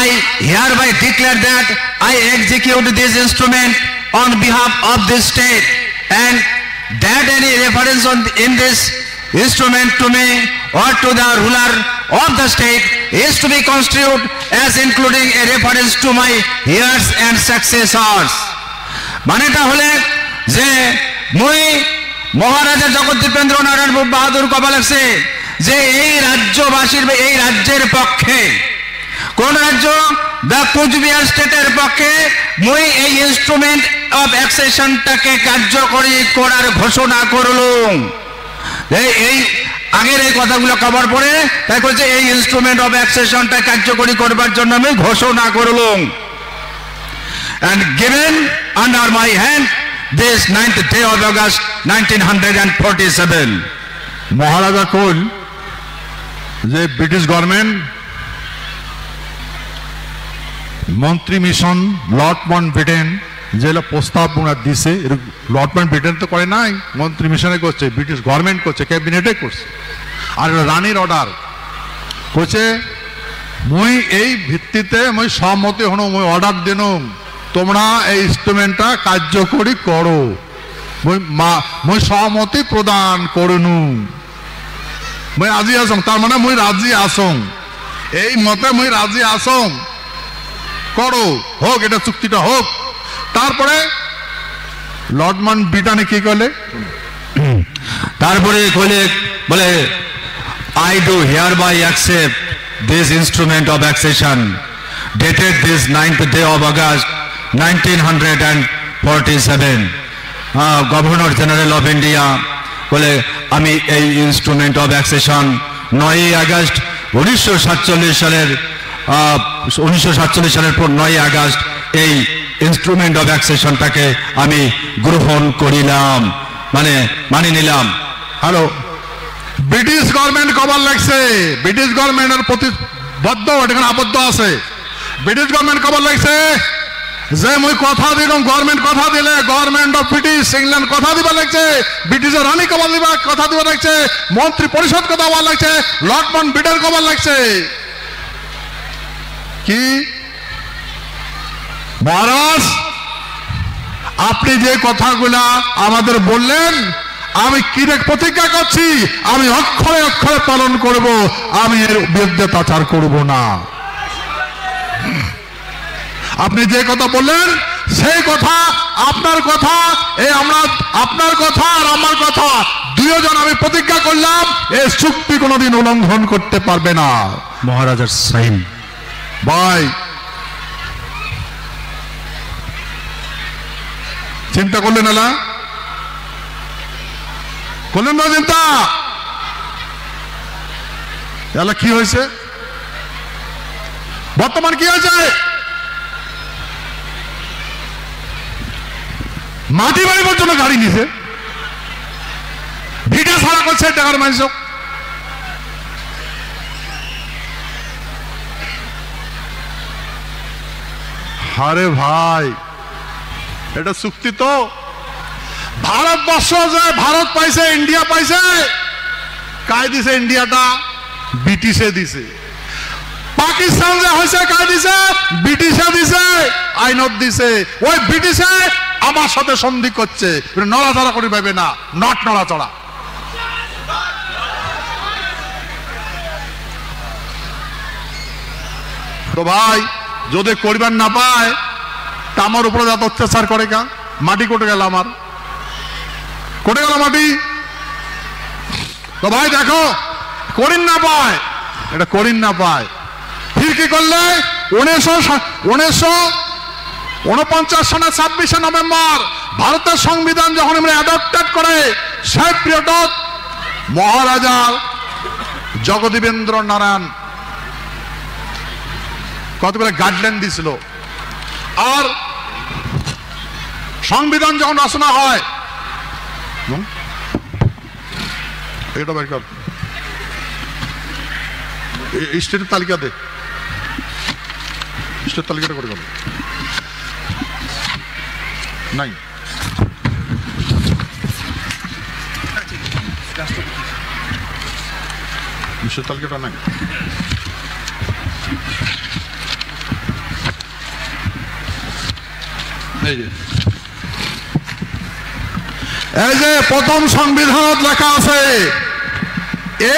I hereby declare that I execute this instrument on behalf of this state and that any reference in this instrument to me or to the ruler of the state is to be construed as including a reference to my heirs and successors. মানেটা হলে যে মই মহারাজা জগদ্দীপেন্দ্র নারায়ণ বাহাদুর কবা লাগছে যে এই রাজ্যবাসীর এই রাজ্যের পক্ষে কোন রাজ্য দ্য কুচবিহার স্টেটের পক্ষে মই এই ইনস্ট্রুমেন্ট অফ অ্যাক্সেশনটাকে কার্যকরী করার ঘোষণা করলুম। এই আগের এই কথাগুলো কভার পরে তাই বলছে এই ইনস্ট্রুমেন্ট অফ অ্যাক্সেশনটা কার্যকরী করবার জন্য আমি ঘোষণা করলুম। and given under my hand this 9th day of August 1947. মহারাজা কোল যে ব্রিটিশ গভর্নমেন্ট মন্ত্রী মিশন লর্ড মাউন্টব্যাটেন যেগুলো প্রস্তাব দিছে লর্ড মাউন্টব্যাটেন তো করে নাই, মন্ত্রী মিশনে করছে, ব্রিটিশ গভর্নমেন্ট করছে, ক্যাবিনেটে করছে। আর রানীর অর্ডার করছে মই এই ভিত্তিতে মই সম্মতি হন মই অর্ডার দিন তোমরা এই ইনস্ট্রুমেন্টটা কার্যকরী করো, মই সহমতি প্রদান করনু, মই রাজি আসং, তার মানে মই রাজি আসং, এই মতে মই রাজি আসং, করো হোক, এটা চুক্তিটা হোক। তারপরে লর্ড মাউন্টব্যাটেন কি করলে, তারপরে কইলে বলে I do hereby accept this instrument of accession dated this 9th day of August 1947. Governor general of India বলে আমি এই ইনস্ট্রুমেন্ট অফ অ্যাক্সেশন 9ই আগস্ট 1947 সালের 9ই আগস্ট এই ইনস্ট্রুমেন্ট অফ অ্যাক্সেশনটাকে আমি গ্রহণ করিলাম, মানে মানি নিলাম। হ্যালো, ব্রিটিশ গভর্নমেন্ট কবার লাগছে, ব্রিটিশ গভর্নমেন্টের প্রতিবদ্ধ এখানে আবদ্ধ আছে। ব্রিটিশ গভর্নমেন্ট কবার লাগছে যে মই কথা দিলাম, গভর্নমেন্ট কথা দিলে, গভর্নমেন্ট অফ ব্রিটিশ ইংল্যান্ড কথা দিবা লাগছে, ব্রিটিশের রানী কবার দিবা কথা দিবা লাগছে, মন্ত্রী পরিষদ কথা বলা লাগছে, লর্ড মাউন্টব্যাটেন কবার লাগছে। কি মহারাজ আপনি যে কথাগুলা আমাদের বললেন আমি কিরে প্রতিজ্ঞা করছি আমি অক্ষরে অক্ষরে পালন করব, আমি এর বিরুদ্ধে প্রচার করব না। আপনি যে কথা বললেন সেই কথা, আপনার কথা, এই আমরা আপনার কথা আর আমার কথা দুইজন আমি প্রতিজ্ঞা করলাম এই চুক্তি কোনোদিন উল্লঙ্ঘন করতে পারবে না। মহারাজার সাইন। ভাই চিন্তা করলেন না, করলেন না চিন্তা, তাহলে কি হয়েছে, বর্তমান কি হয়েছে, মাটি বাড়ি পর্যন্ত গাড়ি নিছে, ভিটা ছাড়া করছে টাকার মানুষ। আরে ভাই এটা চুক্তি তো, ভারতবর্ষ যে ভারত পাইছে, ইন্ডিয়া পাইছে, কায় দিছে ইন্ডিয়াটা, ব্রিটিশে দিছে। পাকিস্তান যে হয়েছে কায় দিছে, ব্রিটিশে দিছে, আইনত দিছে। ওই ব্রিটিশে আমার সাথে সন্ধি করছে, নড়াচড়া করে পাবে না, নট নড়াচড়া। তো ভাই যদি করিবার না পায় তা আমার উপরে যত অত্যাচার করে কা, মাটি কোটে গেল, আমার কোটে গেল মাটি। তো ভাই দেখো করিন না পায়, এটা করিন না পায়, ফির কি করলে 1949 সনের 26শে নভেম্বর ভারতের সংবিধান যখন আমরা অ্যাডপ্টেড করে সেই পিরিয়ডত মহারাজা জগদীবেন্দ্র নারায়ণ কতগুলো গাইডলাইন দিছিল। আর সংবিধান যখন রচনা হয়, এটা স্টেটের তালিকা দে, স্টেট তালিকাটা করে গেল নাই, স্টেট তালিকাটা নাই। এই যে প্রথম সংবিধানত লেখা আছে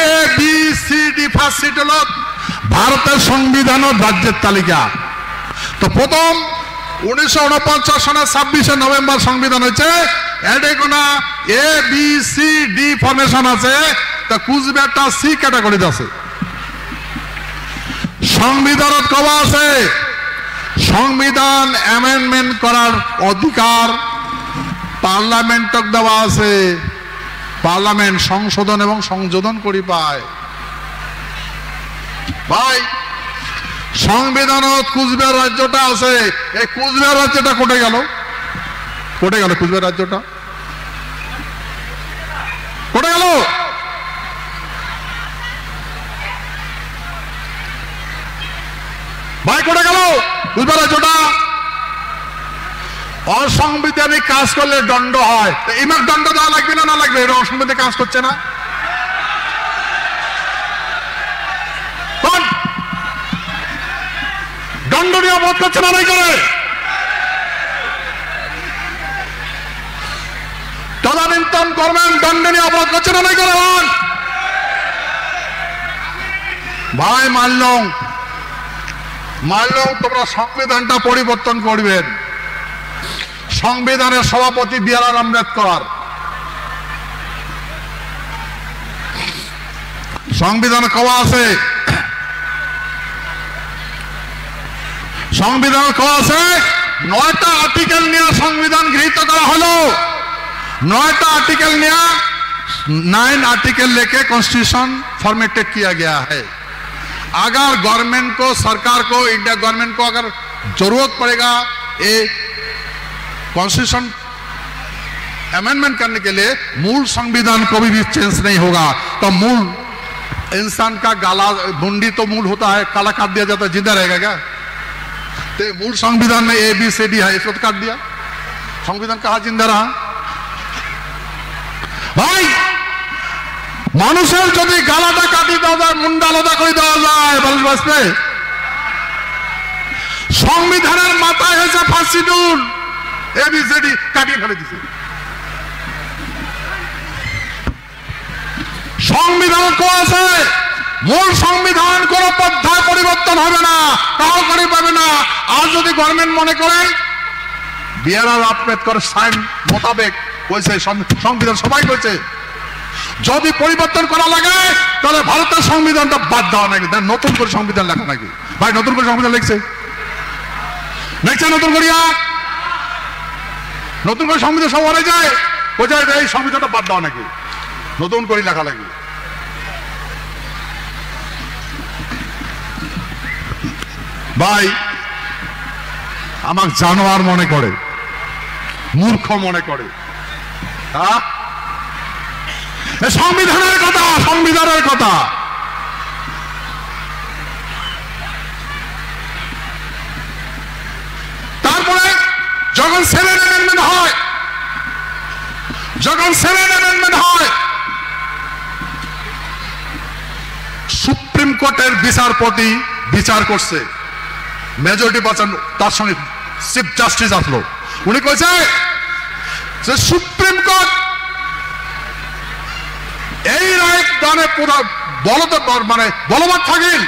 A B C D first schedule ভারতের সংবিধানের রাজ্যের তালিকা। তো প্রথম 1949 সনের 26শে নভেম্বর সংবিধান হয়েছে, এডে কোনা এ বি সি ডি ফরমেশন আছে, তা কুচবিহারটা সি ক্যাটাগরিতে আছে। সংবিধানত কবা আছে সংবিধান অ্যামেন্ডমেন্ট করার অধিকার পার্লামেন্টক দেওয়া আছে, পার্লামেন্ট সংশোধন এবং সংযোজন করি পায়। ভাই সংবিধানত কুচবিহার রাজ্যটা আছে, এই কুচবিহার রাজ্যটা কোটে গেল? কোটে গেল কুচবিহার রাজ্যটা? কোটে গেল? ভাই কোটে গেল কুচবিহার রাজ্যটা? অসাংবিধানিক কাজ করলে দণ্ড হয়, ইমাক দণ্ড দেওয়া লাগবে না? না লাগবে? এটা অসাংবিধানিক কাজ করছে না? দণ্ডনীয় অপরাধ করছে না? নাই করে তদানীন্তন করবেন, দণ্ডনীয় অপরাধ করছে না? নাই করে ভাই মানলাম তোমরা সংবিধানটা পরিবর্তন করবেন। সংবিধানের সভাপতি বি.আর. আম্বেদকর, সংবিধানে কওয়া আছে, সংবিধান কওয়া আছে 9টা आर्टिकल নিয়ে সংবিধান গৃহীত করা হলো। 9টা आर्टिकल निया 9 आर्टिकल लेके कॉन्स्टिट्यूशन फॉर्मेटेड किया गया है। अगर गवर्नमेंट को, सरकार को, इंडिया गवर्नमेंट को अगर जरूरत पड़ेगा ये कॉन्स्टिट्यूशन अमेंडमेंट करने के लिए, मूल संविधान कभी भी चेंज नहीं होगा। तो मूल इंसान का गाला मुंडी तो मूल होता है, काला काट दिया जाता है, जिंदा रहेगा क्या? तो मूल संविधान में ए बी सी डी है, इसको तो काट दिया, संविधान कहाँ जिंदा रहा? भाई মানুষের যদি গালাটা কাটি দেওয়া যায়, মুন্ডা আলাদা করে দেওয়া যায়, মানুষ বাঁচবে? সংবিধানের মাথায় হয়েছে ফার্স্ট শিডিউল, এবিসিডি কাটিয়ে ফেলে দিছে। সংবিধান কোন আছে? মূল সংবিধান কোন পন্থায় পরিবর্তন হবে না, কাউ করে পাবে না। আর যদি গভর্নমেন্ট মনে করে বি.আর. আম্বেদকর সাইন মোতাবেক কইছে, সংবিধান সবাই কইছে, যদি পরিবর্তন করা লাগে তাহলে ভারতের সংবিধানটা বাদ দেওয়া নাকি, নতুন করে সংবিধান লেখা নাকি? ভাই নতুন করে সংবিধান লিখছে, লিখছে নতুন করিয়া, নতুন করে সংবিধান সব হয়ে যায়, বোঝায় এই সংবিধানটা বাদ দেওয়া নাকি, নতুন করে লেখা লাগে। ভাই আমাকে জানোয়ার মনে করে, মূর্খ মনে করে। সংবিধানের কথা, সংবিধানের কথা। তারপরে যখন 7 অ্যামেন্ডমেন্ট হয়, যখন 7 অ্যামেন্ডমেন্ট হয়, সুপ্রিম কোর্টের বিচারপতি বিচার করছে, মেজরিটি পার্সেন্ট, তার সঙ্গে চিফ জাস্টিস আসলো, উনি কইছে যে সুপ্রিম কোর্ট এই রায় দানে মানে বলবৎ থাকিল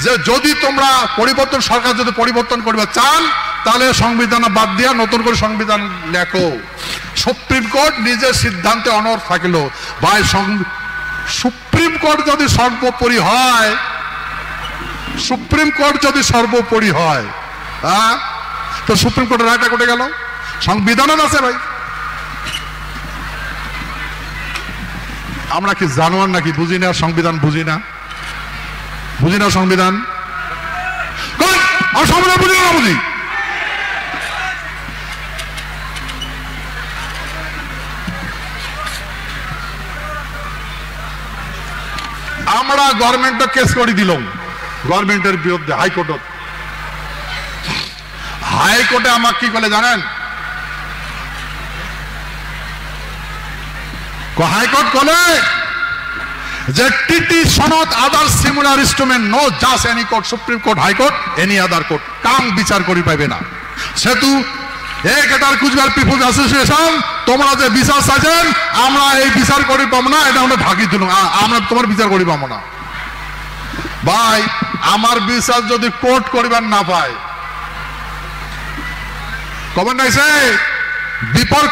যে যদি তোমরা পরিবর্তন, সরকার যদি পরিবর্তন করবে চান তাহলে সংবিধান বাদ দিয়া নতুন করে সংবিধান লেখো। সুপ্রিম কোর্ট নিজের সিদ্ধান্তে অনড় থাকিল। ভাই সুপ্রিম কোর্ট যদি সর্বোপরি হয়, সুপ্রিম কোর্ট যদি সর্বোপরি হয়, তো সুপ্রিম কোর্টের রায়টা কোটে গেল? সংবিধানের আছে ভাই। আমরা কি জানোয়ার নাকি? বুঝি না সংবিধান, বুঝি না, বুঝি না সংবিধান, সংবিধান বুঝি না, বুঝি। আমরা গভর্নমেন্ট কেস করে দিলাম, গভর্নমেন্টের বিরুদ্ধে হাইকোর্টত। হাইকোর্টে আমাকে কি করে জানেন? হাইকোর্ট বলে যে টিটি সনদ আদার সিমিলার ইনস্ট্রুমেন্ট নো জাজ any court, supreme court, high court, any other court কাম বিচার করি পাইবে না। সেহেতু এই কেটার কুচবিহার পিপুলস অ্যাসোসিয়েশন তোমরা যে বিচার চাইছেন আমরা এই বিচার করি পাবো না, এটা আমরা ভাগি দিলাম, আমরা তোমার বিচার করি পাবো না। ভাই আমার বিচার যদি কোর্ট করিবার না পায়, কমেন্ট আইছে before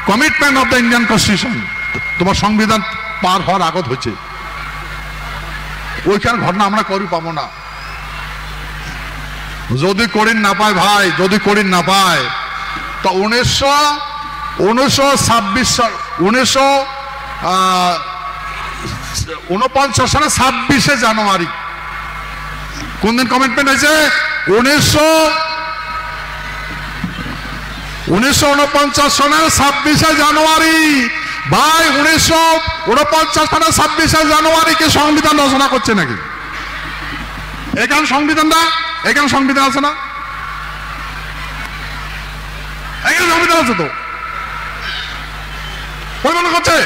commitment of the Indian constitution, তোমার সংবিধান পার হওয়ার আগত হচ্ছে, ওইখান ঘটনা আমরা করি পাবো না। যদি করিন না পায় ভাই, যদি করিন না পায় তো 1949 সালে 26শে জানুয়ারি কোন দিন কমিটমেন্ট হয়েছে? 1949 সালের 26শে জানুয়ারি। ভাই 1949 সালের 26শে জানুয়ারি কে সংবিধান রচনা করছে নাকি? এখানে সংবিধানটা, এখানে সংবিধান আছে না? এখানে সংবিধান আছে তো, ওই মনে করছে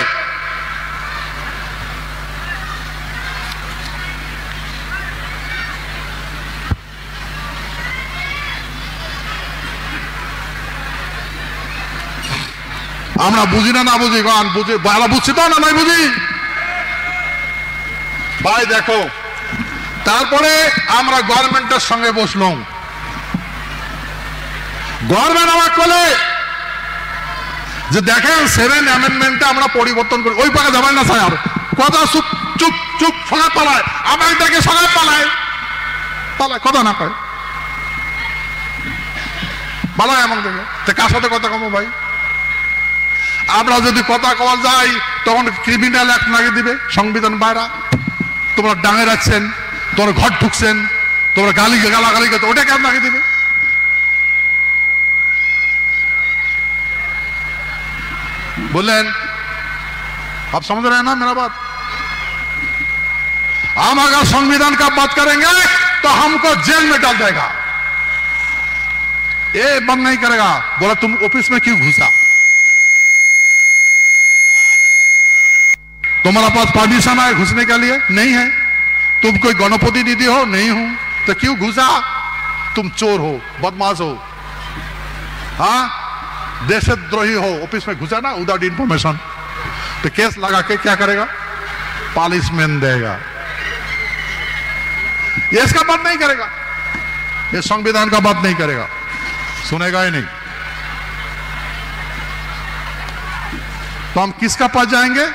আমরা বুঝি না, না বুঝি গান বুঝি, বুঝছি তো না নাই বুঝি। ভাই দেখো, তারপরে আমরা গভর্নমেন্টের সঙ্গে বসলাম, গভর্নমেন্ট আমার বলে যে দেখেন 7 অ্যামেন্ডমেন্টে আমরা পরিবর্তন করি, ওই পাকা যাবেন না স্যার, কথা চুপ চুপ চুপ সঙ্গে পালায়, আমার দেখে সঙ্গে পালায় পালায়, কথা না কয় পালায় আমার দেখে, কার সাথে কথা কমো ভাই? আমরা যদি কথা কওয়া যাই তখন ক্রিমিনাল অ্যাক্ট লাগিয়ে দিবে সংবিধান বাইরা, তোমরা ডাঙে রাখছেন, তোমরা ঘর ঢুকছেন, তোমরা গালাগালি করতে, ওটা কেন লাগিয়ে দিবে? बोलें आप समझ रहे हैं ना मेरा बात? हम अगर संविधान का बात करेंगे तो हमको जेल में डाल देगा, ये बंद नहीं करेगा। बोला तुम ऑफिस में क्यों घुसा? तुम्हारा पास परमिशन है घुसने के लिए? नहीं है। तुम कोई गणप्रतिनिधि हो? नहीं हूं, तो क्यों घुसा? तुम चोर हो, बदमाश हो, हाँ देशद्रोही हो, ऑफिस में घुसा ना विदाउट इंफॉर्मेशन, तो केस लगा के क्या करेगा? पनिशमेंट देगा। ये इसका बात नहीं करेगा, ये संविधान का बात नहीं करेगा, सुनेगा ही नहीं। तो हम किसका पास जाएंगे?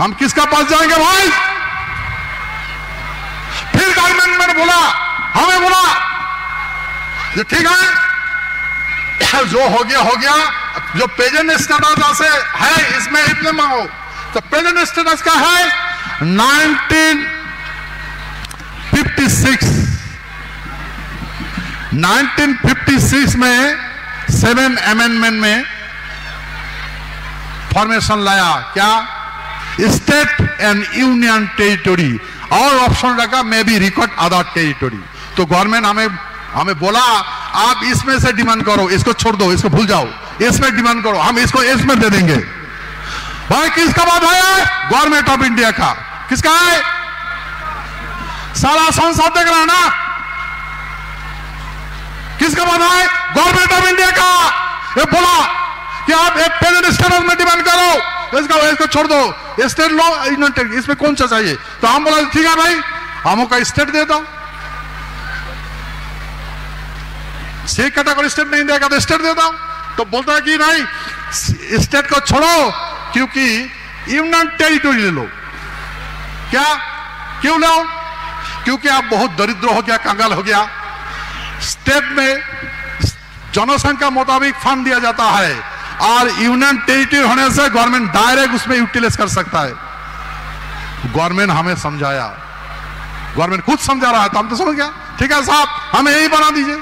हम किसका पास जाएंगे भाई? फिर गवर्नमेंट ने बोला, हमें बोला जो ठीक है जो हो गया, जो प्रेजेंट स्टेटस है इसमें इतने मांगो। तो प्रेजेंट स्टेटस का है 1956 में 7 अमेंडमेंट में फॉर्मेशन लाया, क्या? स्टेट एंड यूनियन टेरिटरी, और ऑप्शन रखा may be record other territory. तो गवर्नमेंट हमें बोला आप इसमें से डिमांड करो, इसको छोड़ दो, इसको भूल जाओ, इसमें डिमांड करो, हम इसको इसमें दे देंगे। भाई किसका बात है? गवर्नमेंट ऑफ इंडिया का। किसका है? सारा संसद देख रहा है ना, किसका बात है? गवर्नमेंट ऑफ इंडिया का। ये बोला कि आप एक प्रेजेंट स्टेटस में डिमांड करो, इसको छोड़ दो, स्टेट लॉ इसमें कौन सा चाहिए? तो हम बोला ठीक है भाई, हमको स्टेट दे दो। से कैटेगरी स्टेट नहीं देगा तो स्टेट दे दो। तो बोलता है कि नहीं, स्टेट को छोड़ो, क्योंकि यूनियन टेरिटरी ले लो। क्या? क्यों लो? क्योंकि आप बहुत दरिद्र हो गया, कंगाल हो गया। स्टेट में जनसंख्या मुताबिक फंड दिया जाता है, और यूनियन टेरिटरी होने से गवर्नमेंट डायरेक्ट उसमें यूटिलाइज कर सकता है। गवर्नमेंट हमें समझाया, गवर्नमेंट खुद समझा रहा है, तो हम तो समझ गया, ठीक है साहब हमें यही बना दीजिए।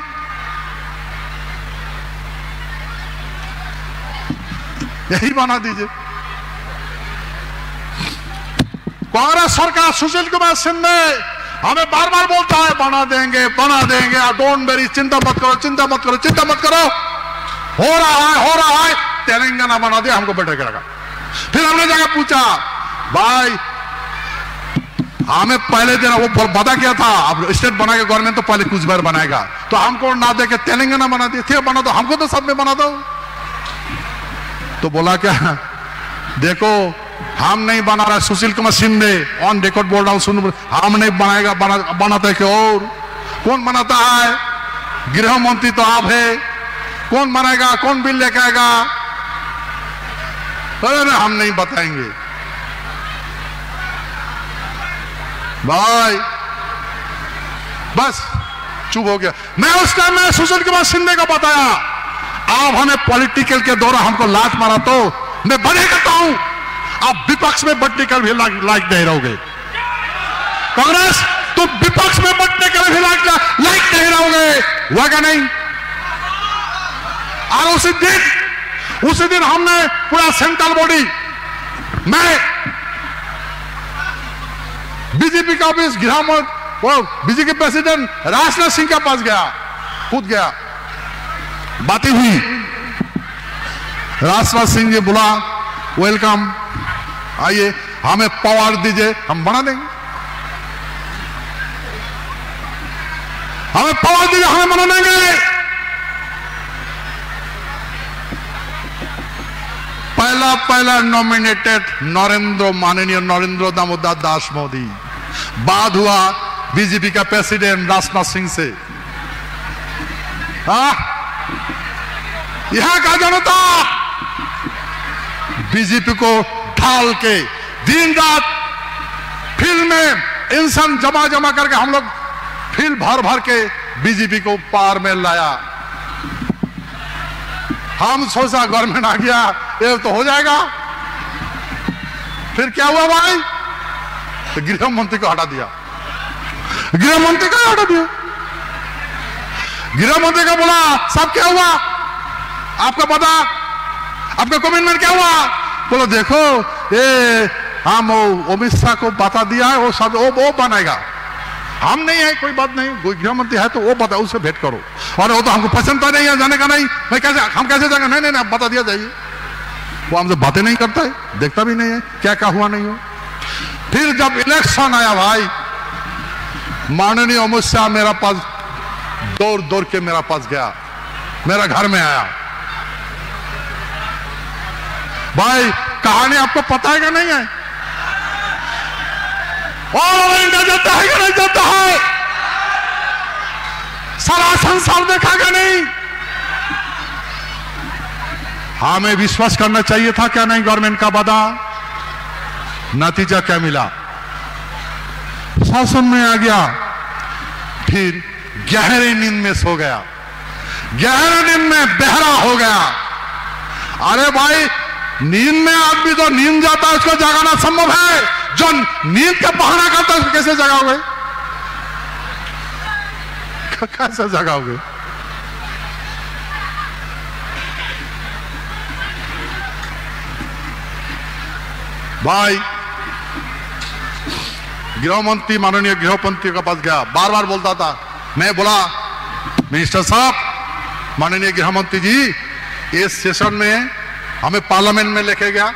यही बना दीजिए। कांग्रेस सरकार सुशील कुमार सिंधे हमें बार बार बोलता है बना देंगे, डोंट वेरी, चिंता मत करो, चिंता मत करो, चिंता मत करो। हो रहा है, तेलंगाना बना दिया, हमको बैठे रखा। फिर हमने जाकर पूछा भाई हमें पहले दिन वो बता क्या था, अब स्टेट बना के गवर्नमेंट तो पहले कुछ बार बनाएगा, तो हमको ना दे के तेलंगाना बना दिए थे, बना दो हमको तो सब में बना दो। तो बोला क्या, देखो हम नहीं बना रहा, सुशील कुमार शिंदे ऑन रिकॉर्ड बोल रहा हूं, सुन, हम नहीं बनाएगा, बनाते कि और कौन बनाता है, गृह मंत्री तो आप है, कौन बनाएगा, कौन बिल लेके आएगा, अरे हम नहीं बताएंगे। भाई बस चुप हो गया। मैं उस टाइम में सुशील कुमार शिंदे को बताया, आप हमें पॉलिटिकल के दौरान हमको लात मारा तो मैं बने करता हूं, आप विपक्ष में बटने कर भी लाइक नहीं रहोगे, कांग्रेस तुम विपक्ष में बटने कर भी लाइक नहीं रहोगे, हुआ क्या नहीं। और उसी दिन हमने पूरा सेंट्रल बॉडी, मैं बीजेपी का office BJP president Rajnath Singh के पास गया, कूद गया, बातें हुई, राजनाथ सिंह जी बोला वेलकम, आइए हमें पावर दीजिए, हम बना देंगे, हमें पावर दीजिए, हमें बना देंगे। पहला नॉमिनेटेड माननीय नरेंद्र दामोदर दास मोदी, बाद हुआ बीजेपी का प्रेसिडेंट राजनाथ सिंह से। यहां का जनता बीजेपी को ढाल के दिन रात फील्ड में इंसान जमा करके हम लोग फील्ड भर के बीजेपी को पार में लाया। हम सोचा गवर्नमेंट आ गया ये तो हो जाएगा, फिर क्या हुआ भाई, तो गृह मंत्री को हटा दिया, गृह मंत्री को हटा दिया, गृह मंत्री को बोला सब क्या हुआ आपका पता, आपका कमिटमेंट क्या हुआ, बोलो देखो ये हम अमित शाह को बता दिया है, वो सब वो बनाएगा, हम नहीं है, कोई बात नहीं, कोई गृह मंत्री है तो वो बता, उससे भेंट करो, और वो तो हमको पसंद तो नहीं है, जाने का नहीं, मैं कैसे, हम कैसे जाएंगे, नहीं आप बता दिया जाइए, वो हमसे बातें नहीं करता है, देखता भी नहीं है क्या हुआ नहीं हो। फिर जब इलेक्शन आया भाई, माननीय अमित शाह मेरा पास दौड़ के मेरा पास गया, मेरा घर में आया। भाई कहानी आपको पता है क्या नहीं है, और इंडिया जाता है क्या नहीं जाता है, सारा संसार देखा क्या नहीं, हमें विश्वास करना चाहिए था क्या नहीं गवर्नमेंट का वादा, नतीजा क्या मिला, शासन में आ गया, फिर गहरी नींद में सो गया, गहरी नींद में बहरा हो गया। अरे भाई नींद में आदमी तो नींद जाता है उसको जगाना संभव है, जो नींद का बहाना करता है उसको कैसे जगाओगे, कैसे जगाओगे। भाई गृह मंत्री माननीय गृह मंत्री के पास गया, बार बार बोलता था, मैं बोला मिनिस्टर साहब, माननीय गृह मंत्री जी इस सेशन में हमें पार्लियामेंट में लेके गया,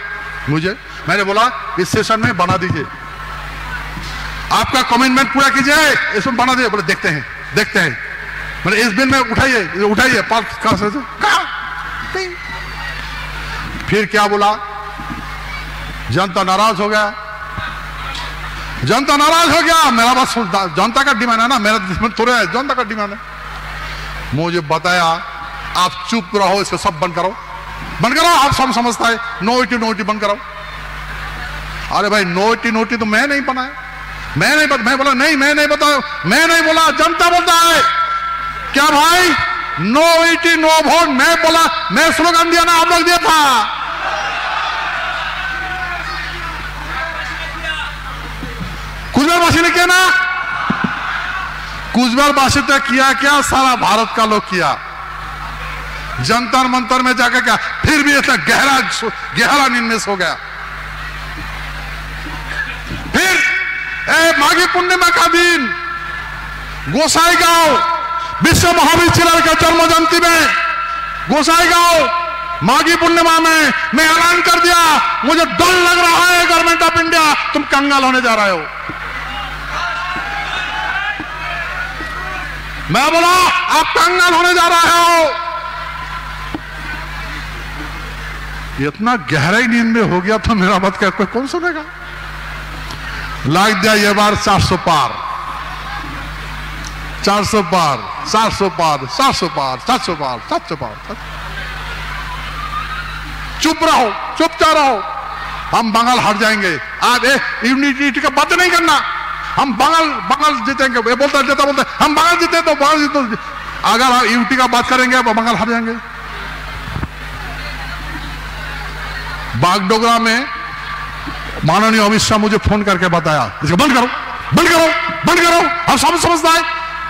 मुझे मैंने बोला इस सेशन में बना दीजिए, आपका कमिटमेंट पूरा कीजिए, इसमें बना दीजिए, बोले देखते हैं मैंने इस बिल में उठाइए पास कहां से नहीं। फिर क्या बोला, जनता नाराज हो गया, जनता नाराज हो गया, मेरा बस जनता का डिमांड है ना, मेरा डिमांड थोड़ा है, जनता का डिमांड है। मुझे बताया आप चुप रहो, इसको सब बंद करो, आप सब समझता है, नो इटी बंद करो। अरे भाई नो इटी तो मैं नहीं बनाया, मैं बोला नहीं, मैं नहीं बताया, मैं नहीं बोला, जनता बोलता है क्या भाई, नो इटी नो वोट, मैं बोला, मैं स्लोगन दिया ना, आप लोग दिया था। कुचबिहारवासी ने किया ना, कुचबिहारवासी तो किया क्या, सारा भारत का लोग किया, जंतर मंतर में जाकर क्या, फिर भी इतना गहरा नींद में सो गया। फिर माघी पूर्णिमा का दिन गोसाईगांव विश्व महावीर चिराल का जन्म जयंती में गोसाईगांव माघी पूर्णिमा में मैं ऐलान कर दिया, मुझे डर लग रहा है गवर्नमेंट ऑफ इंडिया, तुम कंगाल होने जा रहे हो। मैं बोला आप कंगाल होने जा रहे हो। इतना गहराई नींद में हो गया तो मेरा बात क्या कोई कौन सुनेगा। लाग दिया ये बार 400 पार, 400 पार, 400 पार, 400 पार, 700 पार, 700 पार। चुप रहो, चुपचाप रहो, हम बंगाल हार जाएंगे। आप यूनिटी का बात नहीं करना, हम बंगाल जीतेंगे। ये बोलता हम बंगाल जीते तो बंगाल जीतो। अगर आप यूनिटी का बात करेंगे तो बंगाल हार जाएंगे। बागडोगरा में माननीय अमित शाह मुझे फोन करके बताया इसको बंद करो, बंद करो, बंद करो, हम सब समझता है।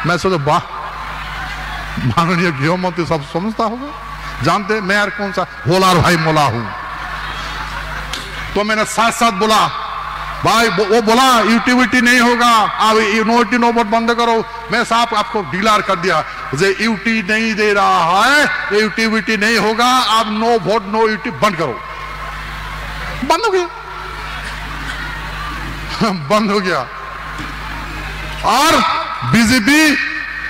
मैं सोचा वाह, माननीय गृह मंत्री सब समझता होगा, जानते मैं यार कौन सा होलार भाई मोला हूं। तो मैंने साथ साथ बोला भाई, वो बोला यूटिलिटी नहीं होगा, आप यूनिटी नो वोट बंद करो। मैं साहब आपको डिक्लेयर कर दिया यूटी नहीं दे रहा है, यूटिलिटी नहीं होगा, आप नो वोट नो यूटी बंद करो। बंद हो गया, बंद हो गया और बीजेपी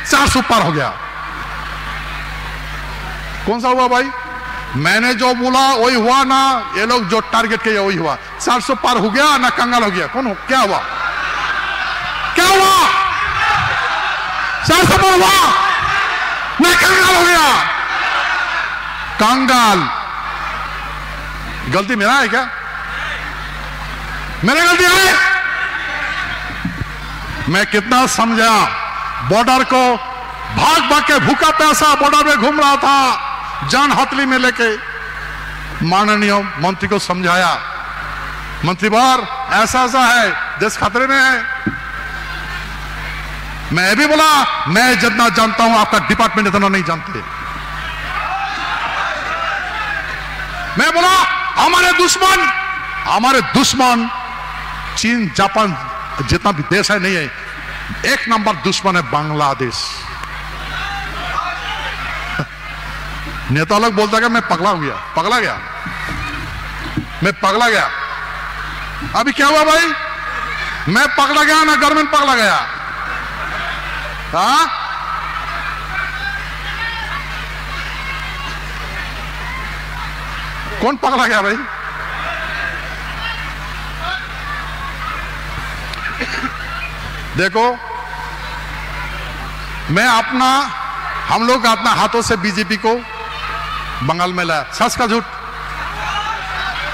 400 पार हो गया। कौन सा हुआ भाई? मैंने जो बोला वही हुआ ना, ये लोग जो टारगेट किया वही हुआ। 400 पार हो गया ना कंगाल हो गया? क्या हुआ? क्या हुआ? 400 पार हुआ ना कंगाल हो गया? कंगाल। गलती मेरा है क्या? मेरी गलती है? मैं कितना समझा, बॉर्डर को भाग भाग के भूखा प्यासा बॉर्डर में घूम रहा था, जान हथेली में लेके माननीय मंत्री को समझाया, मंत्री बार ऐसा ऐसा है, देश खतरे में है। मैं भी बोला मैं जितना जानता हूं आपका डिपार्टमेंट इतना नहीं जानते। मैं बोला हमारे दुश्मन चीन जापान जितना भी देश है नहीं है, एक नंबर दुश्मन है बांग्लादेश। नेता लोग बोलता है मैं पगला गया, मैं पगला गया। अभी क्या हुआ भाई? मैं पगला गया ना गवर्नमेंट पगला गया? हाँ, कौन पगला गया भाई? देखो, हम लोग अपना हाथों से बीजेपी को बंगाल में लाया। सच का झूठ?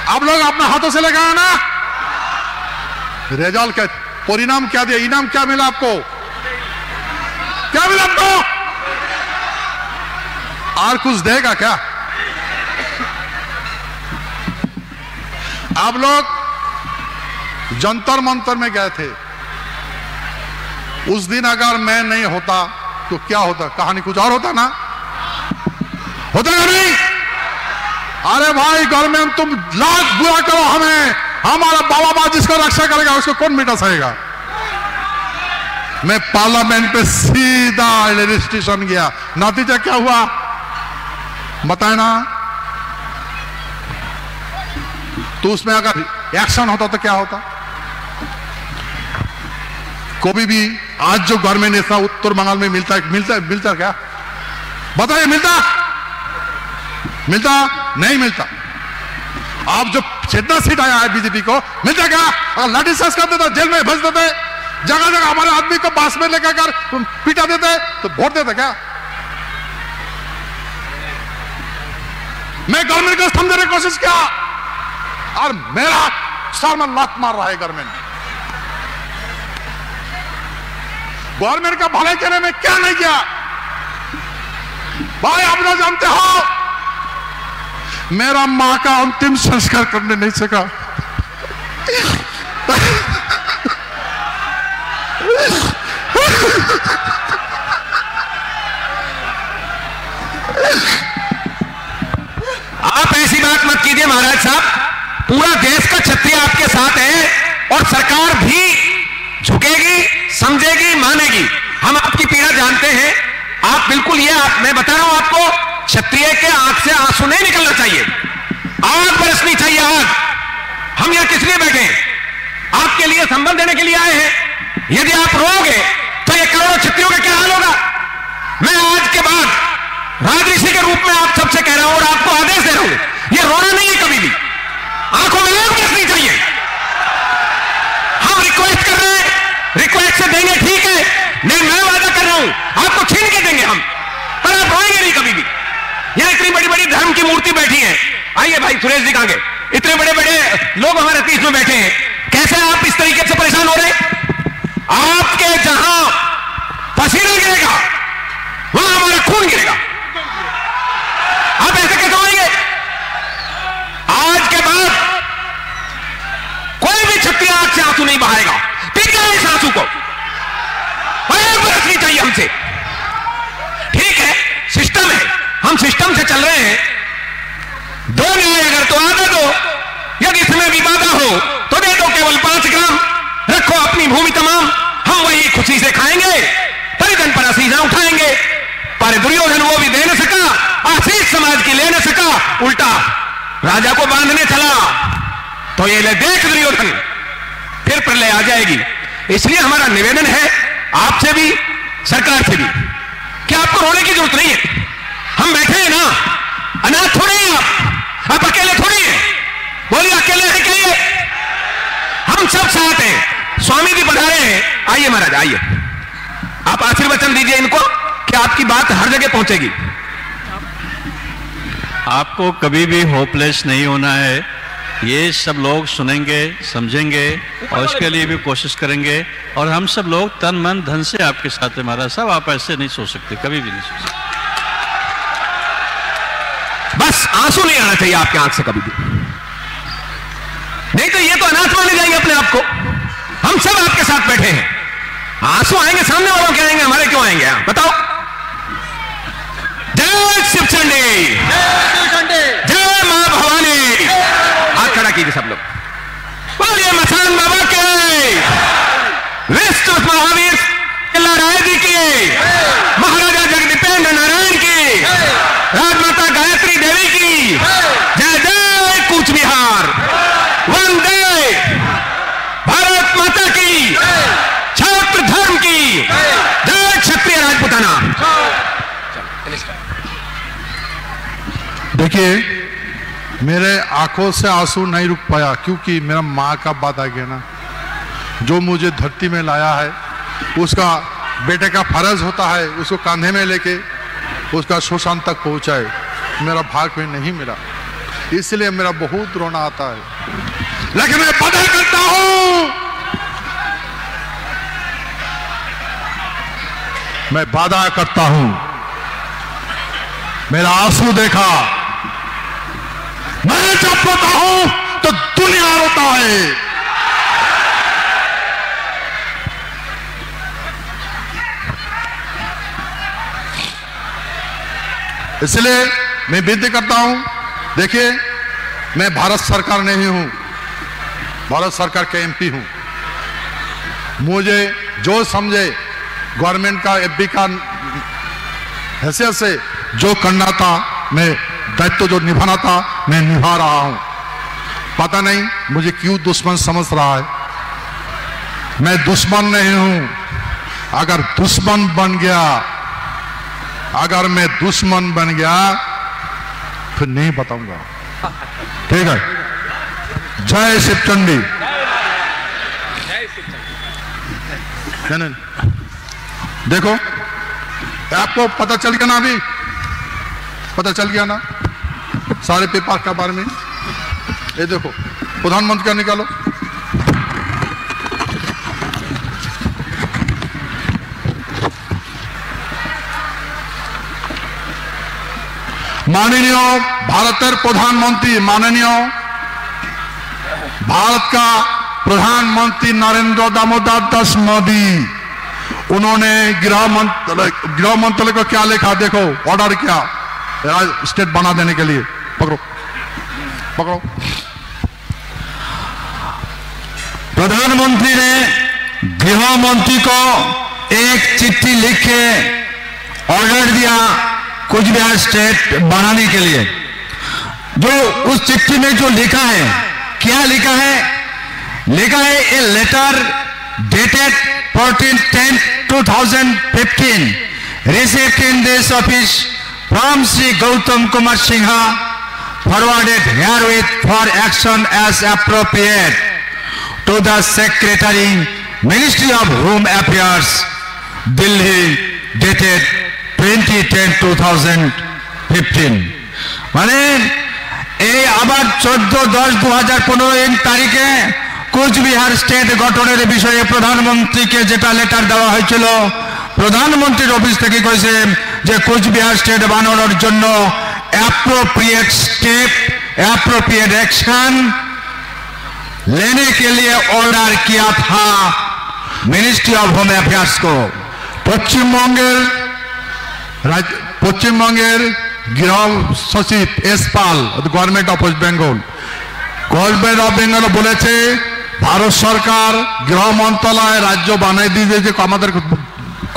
आप लोग अपने हाथों से लेकर आए ना। रिजल्ट क्या, परिणाम क्या दिया, इनाम क्या मिला आपको? क्या मिला आपको? और कुछ देगा क्या? आप लोग जंतर मंतर में गए थे, उस दिन अगर मैं नहीं होता तो क्या होता? कहानी कुछ और होता ना, होता है नहीं? अरे भाई गवर्नमेंट तुम लाख बुरा करो हमें, हमारा बाबा माँ जिसको रक्षा करेगा उसको कौन मिटा सकेगा? मैं पार्लियामेंट पे सीधा रजिस्ट्रेशन गया, नतीजा क्या हुआ बताए ना? तो उसमें अगर एक्शन होता तो क्या होता? कभी भी आज जो गवर्नमेंट ऐसा उत्तर बंगाल में मिलता क्या? बताइए, मिलता नहीं मिलता। आप जो जितना सीट आया है बीजेपी को, मिलता क्या? अगर लाठी चार्ज कर देते, जेल में भेज देते, जगह जगह हमारे आदमी को बास में लेकर पीटा देते तो वोट देते क्या? मैं गवर्नमेंट को समझाने की कोशिश किया और मेरा सर में लात मार रहा है गवर्नमेंट का भलाई करने में क्या नहीं किया भाई? आप लोग जानते हो मेरा मां का अंतिम संस्कार करने नहीं सका। आप ऐसी बात मत कीजिए महाराज साहब, पूरा देश का क्षत्रिय आपके साथ है और सरकार भी झुकेगी, समझेगी, मानेगी। हम आपकी पीड़ा जानते हैं। आप बिल्कुल मैं बता रहा हूं आपको, क्षत्रिय के आंख से आंसू नहीं निकलना चाहिए, आग बरसनी चाहिए आग। हम यहां किस लिए बैठे? आपके लिए संबल देने के लिए आए हैं। यदि आप रोओगे तो ये करोड़ों क्षत्रियों का क्या हाल होगा? मैं आज के बाद राजऋषि के रूप में आप सबसे कह रहा हूं और आपको आदेश दे रहा हूं, ये रोना नहीं है कभी भी, आंखों में आग बरसनी चाहिए। हम रिक्वेस्ट कर रहे हैं, रिक्वेस्ट से देंगे ठीक है, मैं वादा कर रहा हूं आपको छीन के देंगे हम, पर आप रोएंगे नहीं कभी भी। यहां इतनी बड़ी बड़ी धर्म की मूर्ति बैठी है, आइए भाई सुरेश जी कांगे, इतने बड़े बड़े लोग हमारे बीच में बैठे हैं, कैसे आप इस तरीके से परेशान हो रहे हैं? आपके जहां पसीना गिरेगा वहां हमारा खून गिरेगा, आप ऐसे कैसे होंगे? आज के बाद कोई भी छत्ती आंख से आंसू नहीं बहाएगा, पी जाए इस आंसू को, बरसनी चाहिए हमसे। ठीक है, सिस्टम है, हम सिस्टम से चल रहे हैं, दो न्याय अगर तो आगे दो, यदि इसमें विवाद हो तो दे दो, केवल 5 ग्राम रखो अपनी भूमि तमाम, हम वही खुशी से खाएंगे, परिजन पर आशीषा उठाएंगे। पर दुर्योधन वो भी दे न सका, आशीष समाज की ले न सका, उल्टा राजा को बांधने चला, तो ये ले देख दुर्योधन, फिर प्रलय आ जाएगी। इसलिए हमारा निवेदन है आपसे भी, सरकार से भी, कि आपको रोने की जरूरत नहीं है, हम बैठे हैं ना, अनाथ थोड़े हैं आप अकेले थोड़ी हैं, बोलिए अकेले हैं क्या ये? हम सब साथ हैं, स्वामी जी पधारे हैं, आइए महाराज आइए, आप आशीर्वचन दीजिए इनको कि आपकी बात हर जगह पहुंचेगी। आपको कभी भी होपलेस नहीं होना है, ये सब लोग सुनेंगे, समझेंगे और उसके लिए भी कोशिश करेंगे, और हम सब लोग तन मन धन से आपके साथ हैं महाराज साहब, आप ऐसे नहीं सोच सकते, कभी भी नहीं सोच सकते। बस आंसू नहीं आना चाहिए आपकी आंख से कभी भी, नहीं तो ये तो अनाथ माने जाएंगे अपने आप को। हम सब आपके साथ बैठे हैं, आंसू आएंगे सामने वालों के आएंगे, हमारे क्यों आएंगे? बताओ। जय शिव चंडी, जय मां भवानी, हाथ खड़ा कीजिए सब लोग, बोलिए मसान बाबा के, विष्णु महावीर राय जी की, महाराजा जगदीपेंद्र नारायण की, राजमाता गायत्री देवी की, जय जय कूच बिहार, वंदे भारत माता की, छात्र धर्म की, जय क्षत्रिय राजपूताना। देखिए, मेरे आंखों से आंसू नहीं रुक पाया, क्योंकि मेरा माँ का बात आ गया ना, जो मुझे धरती में लाया है उसका बेटे का फर्ज होता है उसको कंधे में लेके उसका शोषण तक पहुंचाए, मेरा भाग में नहीं मिला, इसलिए मेरा बहुत रोना आता है। लेकिन मैं वादा करता हूं, मैं वादा करता हूं, मेरा आंसू देखा, मैं जब रोता हूं तो दुनिया रोता है। इसलिए मैं विनती करता हूं, देखिए मैं भारत सरकार नहीं हूं, भारत सरकार के एमपी हूं, मुझे जो समझे गवर्नमेंट का एफबी का हैसियत से जो करना था, मैं दायित्व जो निभाना था मैं निभा रहा हूं। पता नहीं मुझे क्यों दुश्मन समझ रहा है, मैं दुश्मन नहीं हूं। अगर दुश्मन बन गया, अगर मैं दुश्मन बन गया फिर नहीं बताऊंगा, ठीक है? जय शिव चंडी। नहीं, देखो आपको पता चल गया ना, अभी पता चल गया ना सारे पेपर के बारे में। ये देखो प्रधानमंत्री का निकालो, माननीय भारतेर प्रधानमंत्री, माननीय भारत का प्रधानमंत्री नरेंद्र दामोदर दास मोदी, उन्होंने गृह मंत्रालय को क्या लिखा, देखो ऑर्डर किया स्टेट बना देने के लिए। पकड़ो पकड़ो। प्रधानमंत्री ने गृह मंत्री को एक चिट्ठी लिख के ऑर्डर दिया कुछ बिहार स्टेट बनाने के लिए। जो उस चिट्ठी में जो लिखा है, क्या लिखा है? लिखा है a letter dated 14/10/2015 received in this office from Sri Gautam Kumar Singha forwarded herewith for action as appropriate to the Secretary, Ministry of Home Affairs, Delhi, dated 2010-2015. মানে এই আবার 14-10-2015 তারিখে কোচবিহার স্টেট গঠনের বিষয়ে প্রধানমন্ত্রীকে যেটা লেটার দেওয়া হয়েছিল, প্রধানমন্ত্রীর অফিস থেকে কইছে যে কোচবিহার স্টেট বানানোর জন্য অ্যাপ্রোপ্রিয়েট স্টেপ, অ্যাপ্রোপ্রিয়েট एक्शन लेने के लिए ऑर्डर किया था मिनिस्ट्री ऑफ होम अफेयर्स को। পশ্চিমবঙ্গের গৃহ সচিব S Pal, government of West Bengal, government of Bengal বলেছে ভারত সরকার গৃহ মন্ত্রণালয় রাজ্য বানাই দিয়ে যে আমাদের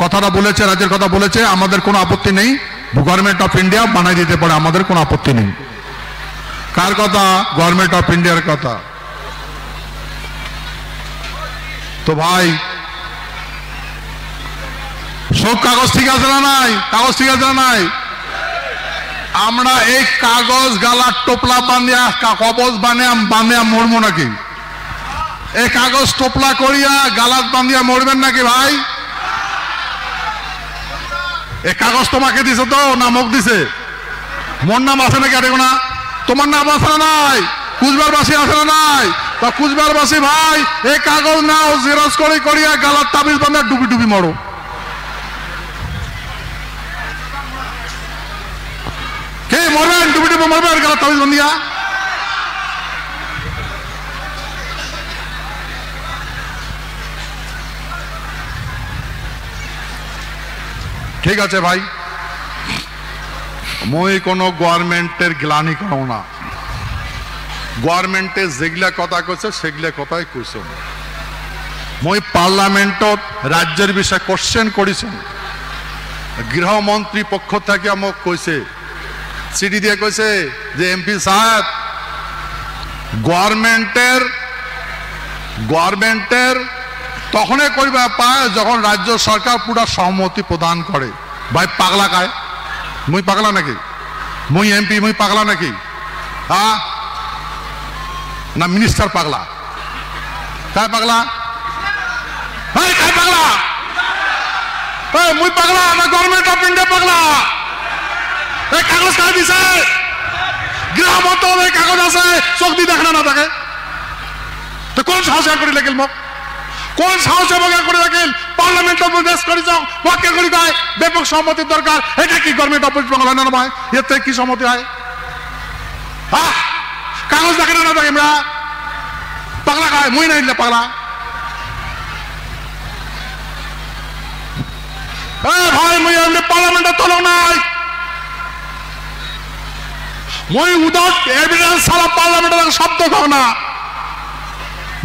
কথাটা বলেছে, রাজ্যের কথা বলেছে, আমাদের কোনো আপত্তি নেই, গভর্নমেন্ট অফ ইন্ডিয়া বানাই দিতে পারে, আমাদের কোনো আপত্তি নেই। কার কথা? গভর্নমেন্ট অফ ইন্ডিয়ার কথা। তো ভাই সব কাগজ ঠিক আছে না নাই? কাগজ ঠিক আছে না নাই? আমরা এই কাগজ গালার টোপলা বানিয়া কবজ বানিয়া মরবো নাকি? এই কাগজ টোপলা করিয়া গালাত বান্ধিয়া মরবেন নাকি ভাই? এই কাগজ তোমাকে দিছে তো না মুখ দিছে? মোর নাম আছে নাকি? আরে না, তোমার নাম আছে না নাই? কুচবিহারবাসী আছে না নাই? তা কুচবিহারবাসী ভাই এই কাগজ নাও, জেরক্স করিয়া গালার তাবিজ বান্ধা ডুবি ডুবি মরো। কে মরবেন? ডুবি ডুবি মরবেন গালার তাবিজ বান্ধিয়া? ঠিক আছে ভাই, মই কোনো গভর্নমেন্টের গ্লানি করো না। গভর্নমেন্টে যেগুলা কথা কইছে সেগুলা কথাই কইছ। মই পার্লামেন্টত রাজ্যের বিষয়ে কোশ্চেন করিছ, গৃহমন্ত্রী পক্ষ থেকে মোক কইছে, চিঠি দিয়ে কইছে যে এমপি সাহেব গভর্নমেন্টের তখনই করিবা পায় যখন রাজ্য সরকার পুরা সহমতি প্রদান করে। ভাই পাগলা কায়? মুই পাগলা নাকি? মুই এমপি মুই পাগলা নাকি? হ্যাঁ না মিনিস্টার পাগলা? কায় পাগলা? কায় পাগলা? মুই পাগলা না গভর্নমেন্ট অফ ইন্ডিয়া পাগলা? এই কাগজ কায় দিছে? গৃহ মন্ত্রণালয়ে কাগজ আছে, চোখ দিয়ে দেখে না থাকে তো কোন সাহসে করে লেগেল? মোক কোন সাহসে বগা করে রাখেন? পার্লামেন্টের মধ্যে দেশ করে যাও ওয়াকে করি গায় ব্যাপক সম্মতির দরকার। এটা কি গভর্নমেন্ট অফ ওয়েস্ট বেঙ্গল হয় না ভাই? এতে কি সম্মতি হয়? হ্যাঁ কাগজ দেখে না দেখে আমরা পাগলা খায়? মুই নাই পাগলা? ভাই মুই এমনি পার্লামেন্টের তলক নাই, মুই উইদাউট এভিডেন্স ছাড়া পার্লামেন্টের শব্দ খাও না।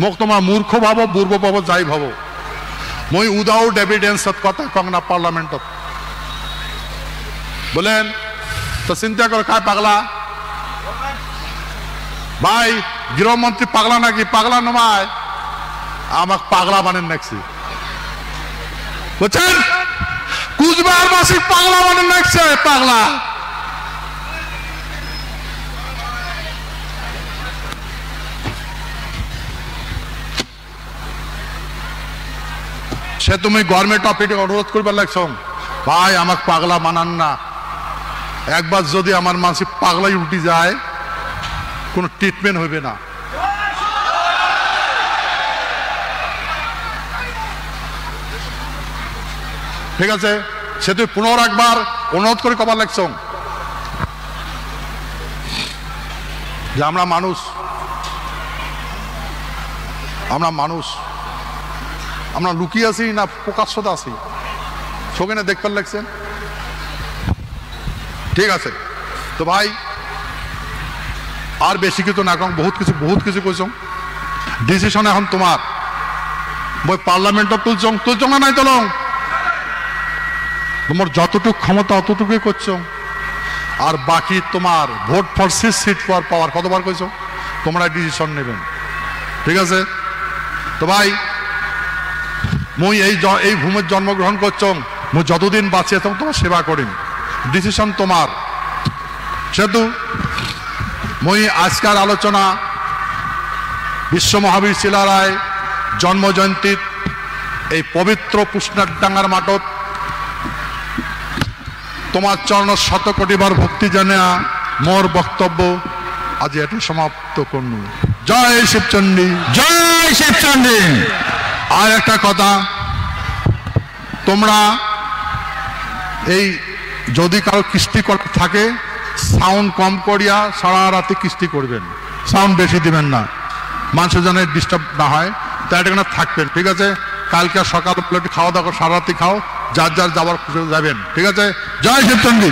মোক তোমার মূর্খ ভাবো, বুর্ব ভাবো, যাই ভাবো, মই উইদাউট এভিডেন্স কথা কং না পার্লামেন্টত। বলেন তো চিন্তা করে কায় পাগলা? ভাই গৃহমন্ত্রী পাগলা নাকি? পাগলা নয়, আমাক পাগলা বানেন নাকছি, বুঝছেন? কুচবিহারবাসী পাগলা বানেন নাকছে, পাগলা। সে তুমি গভর্নমেন্ট অফ ইন্ডিয়া অনুরোধ করবার লাগছ, ভাই আমাকে পাগলা বানান না। একবার যদি আমার মানসিক পাগলাই উঠে যায় কোনো ট্রিটমেন্ট হইবে না। ঠিক আছে, সে তুই পুনর একবার অনুরোধ করে কবার লাগছ যে আমরা মানুষ, আমরা লুকিয়ে আছি না প্রকাশ্যতা আছি, সঙ্গে দেখতে লাগছে। ঠিক আছে তো ভাই আর বেশি কিছু না কম, বহুত কিছু কইছ। ডিসিশন এখন তোমার। বই পার্লামেন্টত তুলছ না নাই তোল? তোমার যতটুকু ক্ষমতা অতটুকুই করছো, আর বাকি তোমার vote for seat for power কতবার কইছ তোমরা ডিসিশন নেবেন। ঠিক আছে তো ভাই, মুই এই ভূমির জন্মগ্রহণ করছ, ମୁଁ যতদিন বাঁচিয়ে থাকব তোমার সেবা করিম, ডিসিশন তোমার। সেহেতু মই আজকার আলোচনা বিশ্ব মহাবীর শিলারায় জন্ম জয়ন্তীত এই পবিত্র পুষ্ণাডাঙ্গার মাঠত তোমার চরণ শত কোটিবার ভক্তি জানা মোর বক্তব্য আজ এটি সমাপ্ত করনু। জয় শিবচণ্ডী, জয় শিবচণ্ডী। আর একটা কথা, তোমরা এই যদি কারো কৃষ্টি করা থাকে সাউন্ড কম করিয়া সারা রাতে কৃষ্টি করবেন, সাউন্ড বেশি দিবেন না, মানুষের যেন ডিস্টার্ব না হয়, তাই এখানে থাকবেন, ঠিক আছে? কালকে সকাল খাওয়া দাওয়া সারা রাতি খাও, যার যার যাবার খুশি যাবেন, ঠিক আছে? জয় শিবচণ্ডী।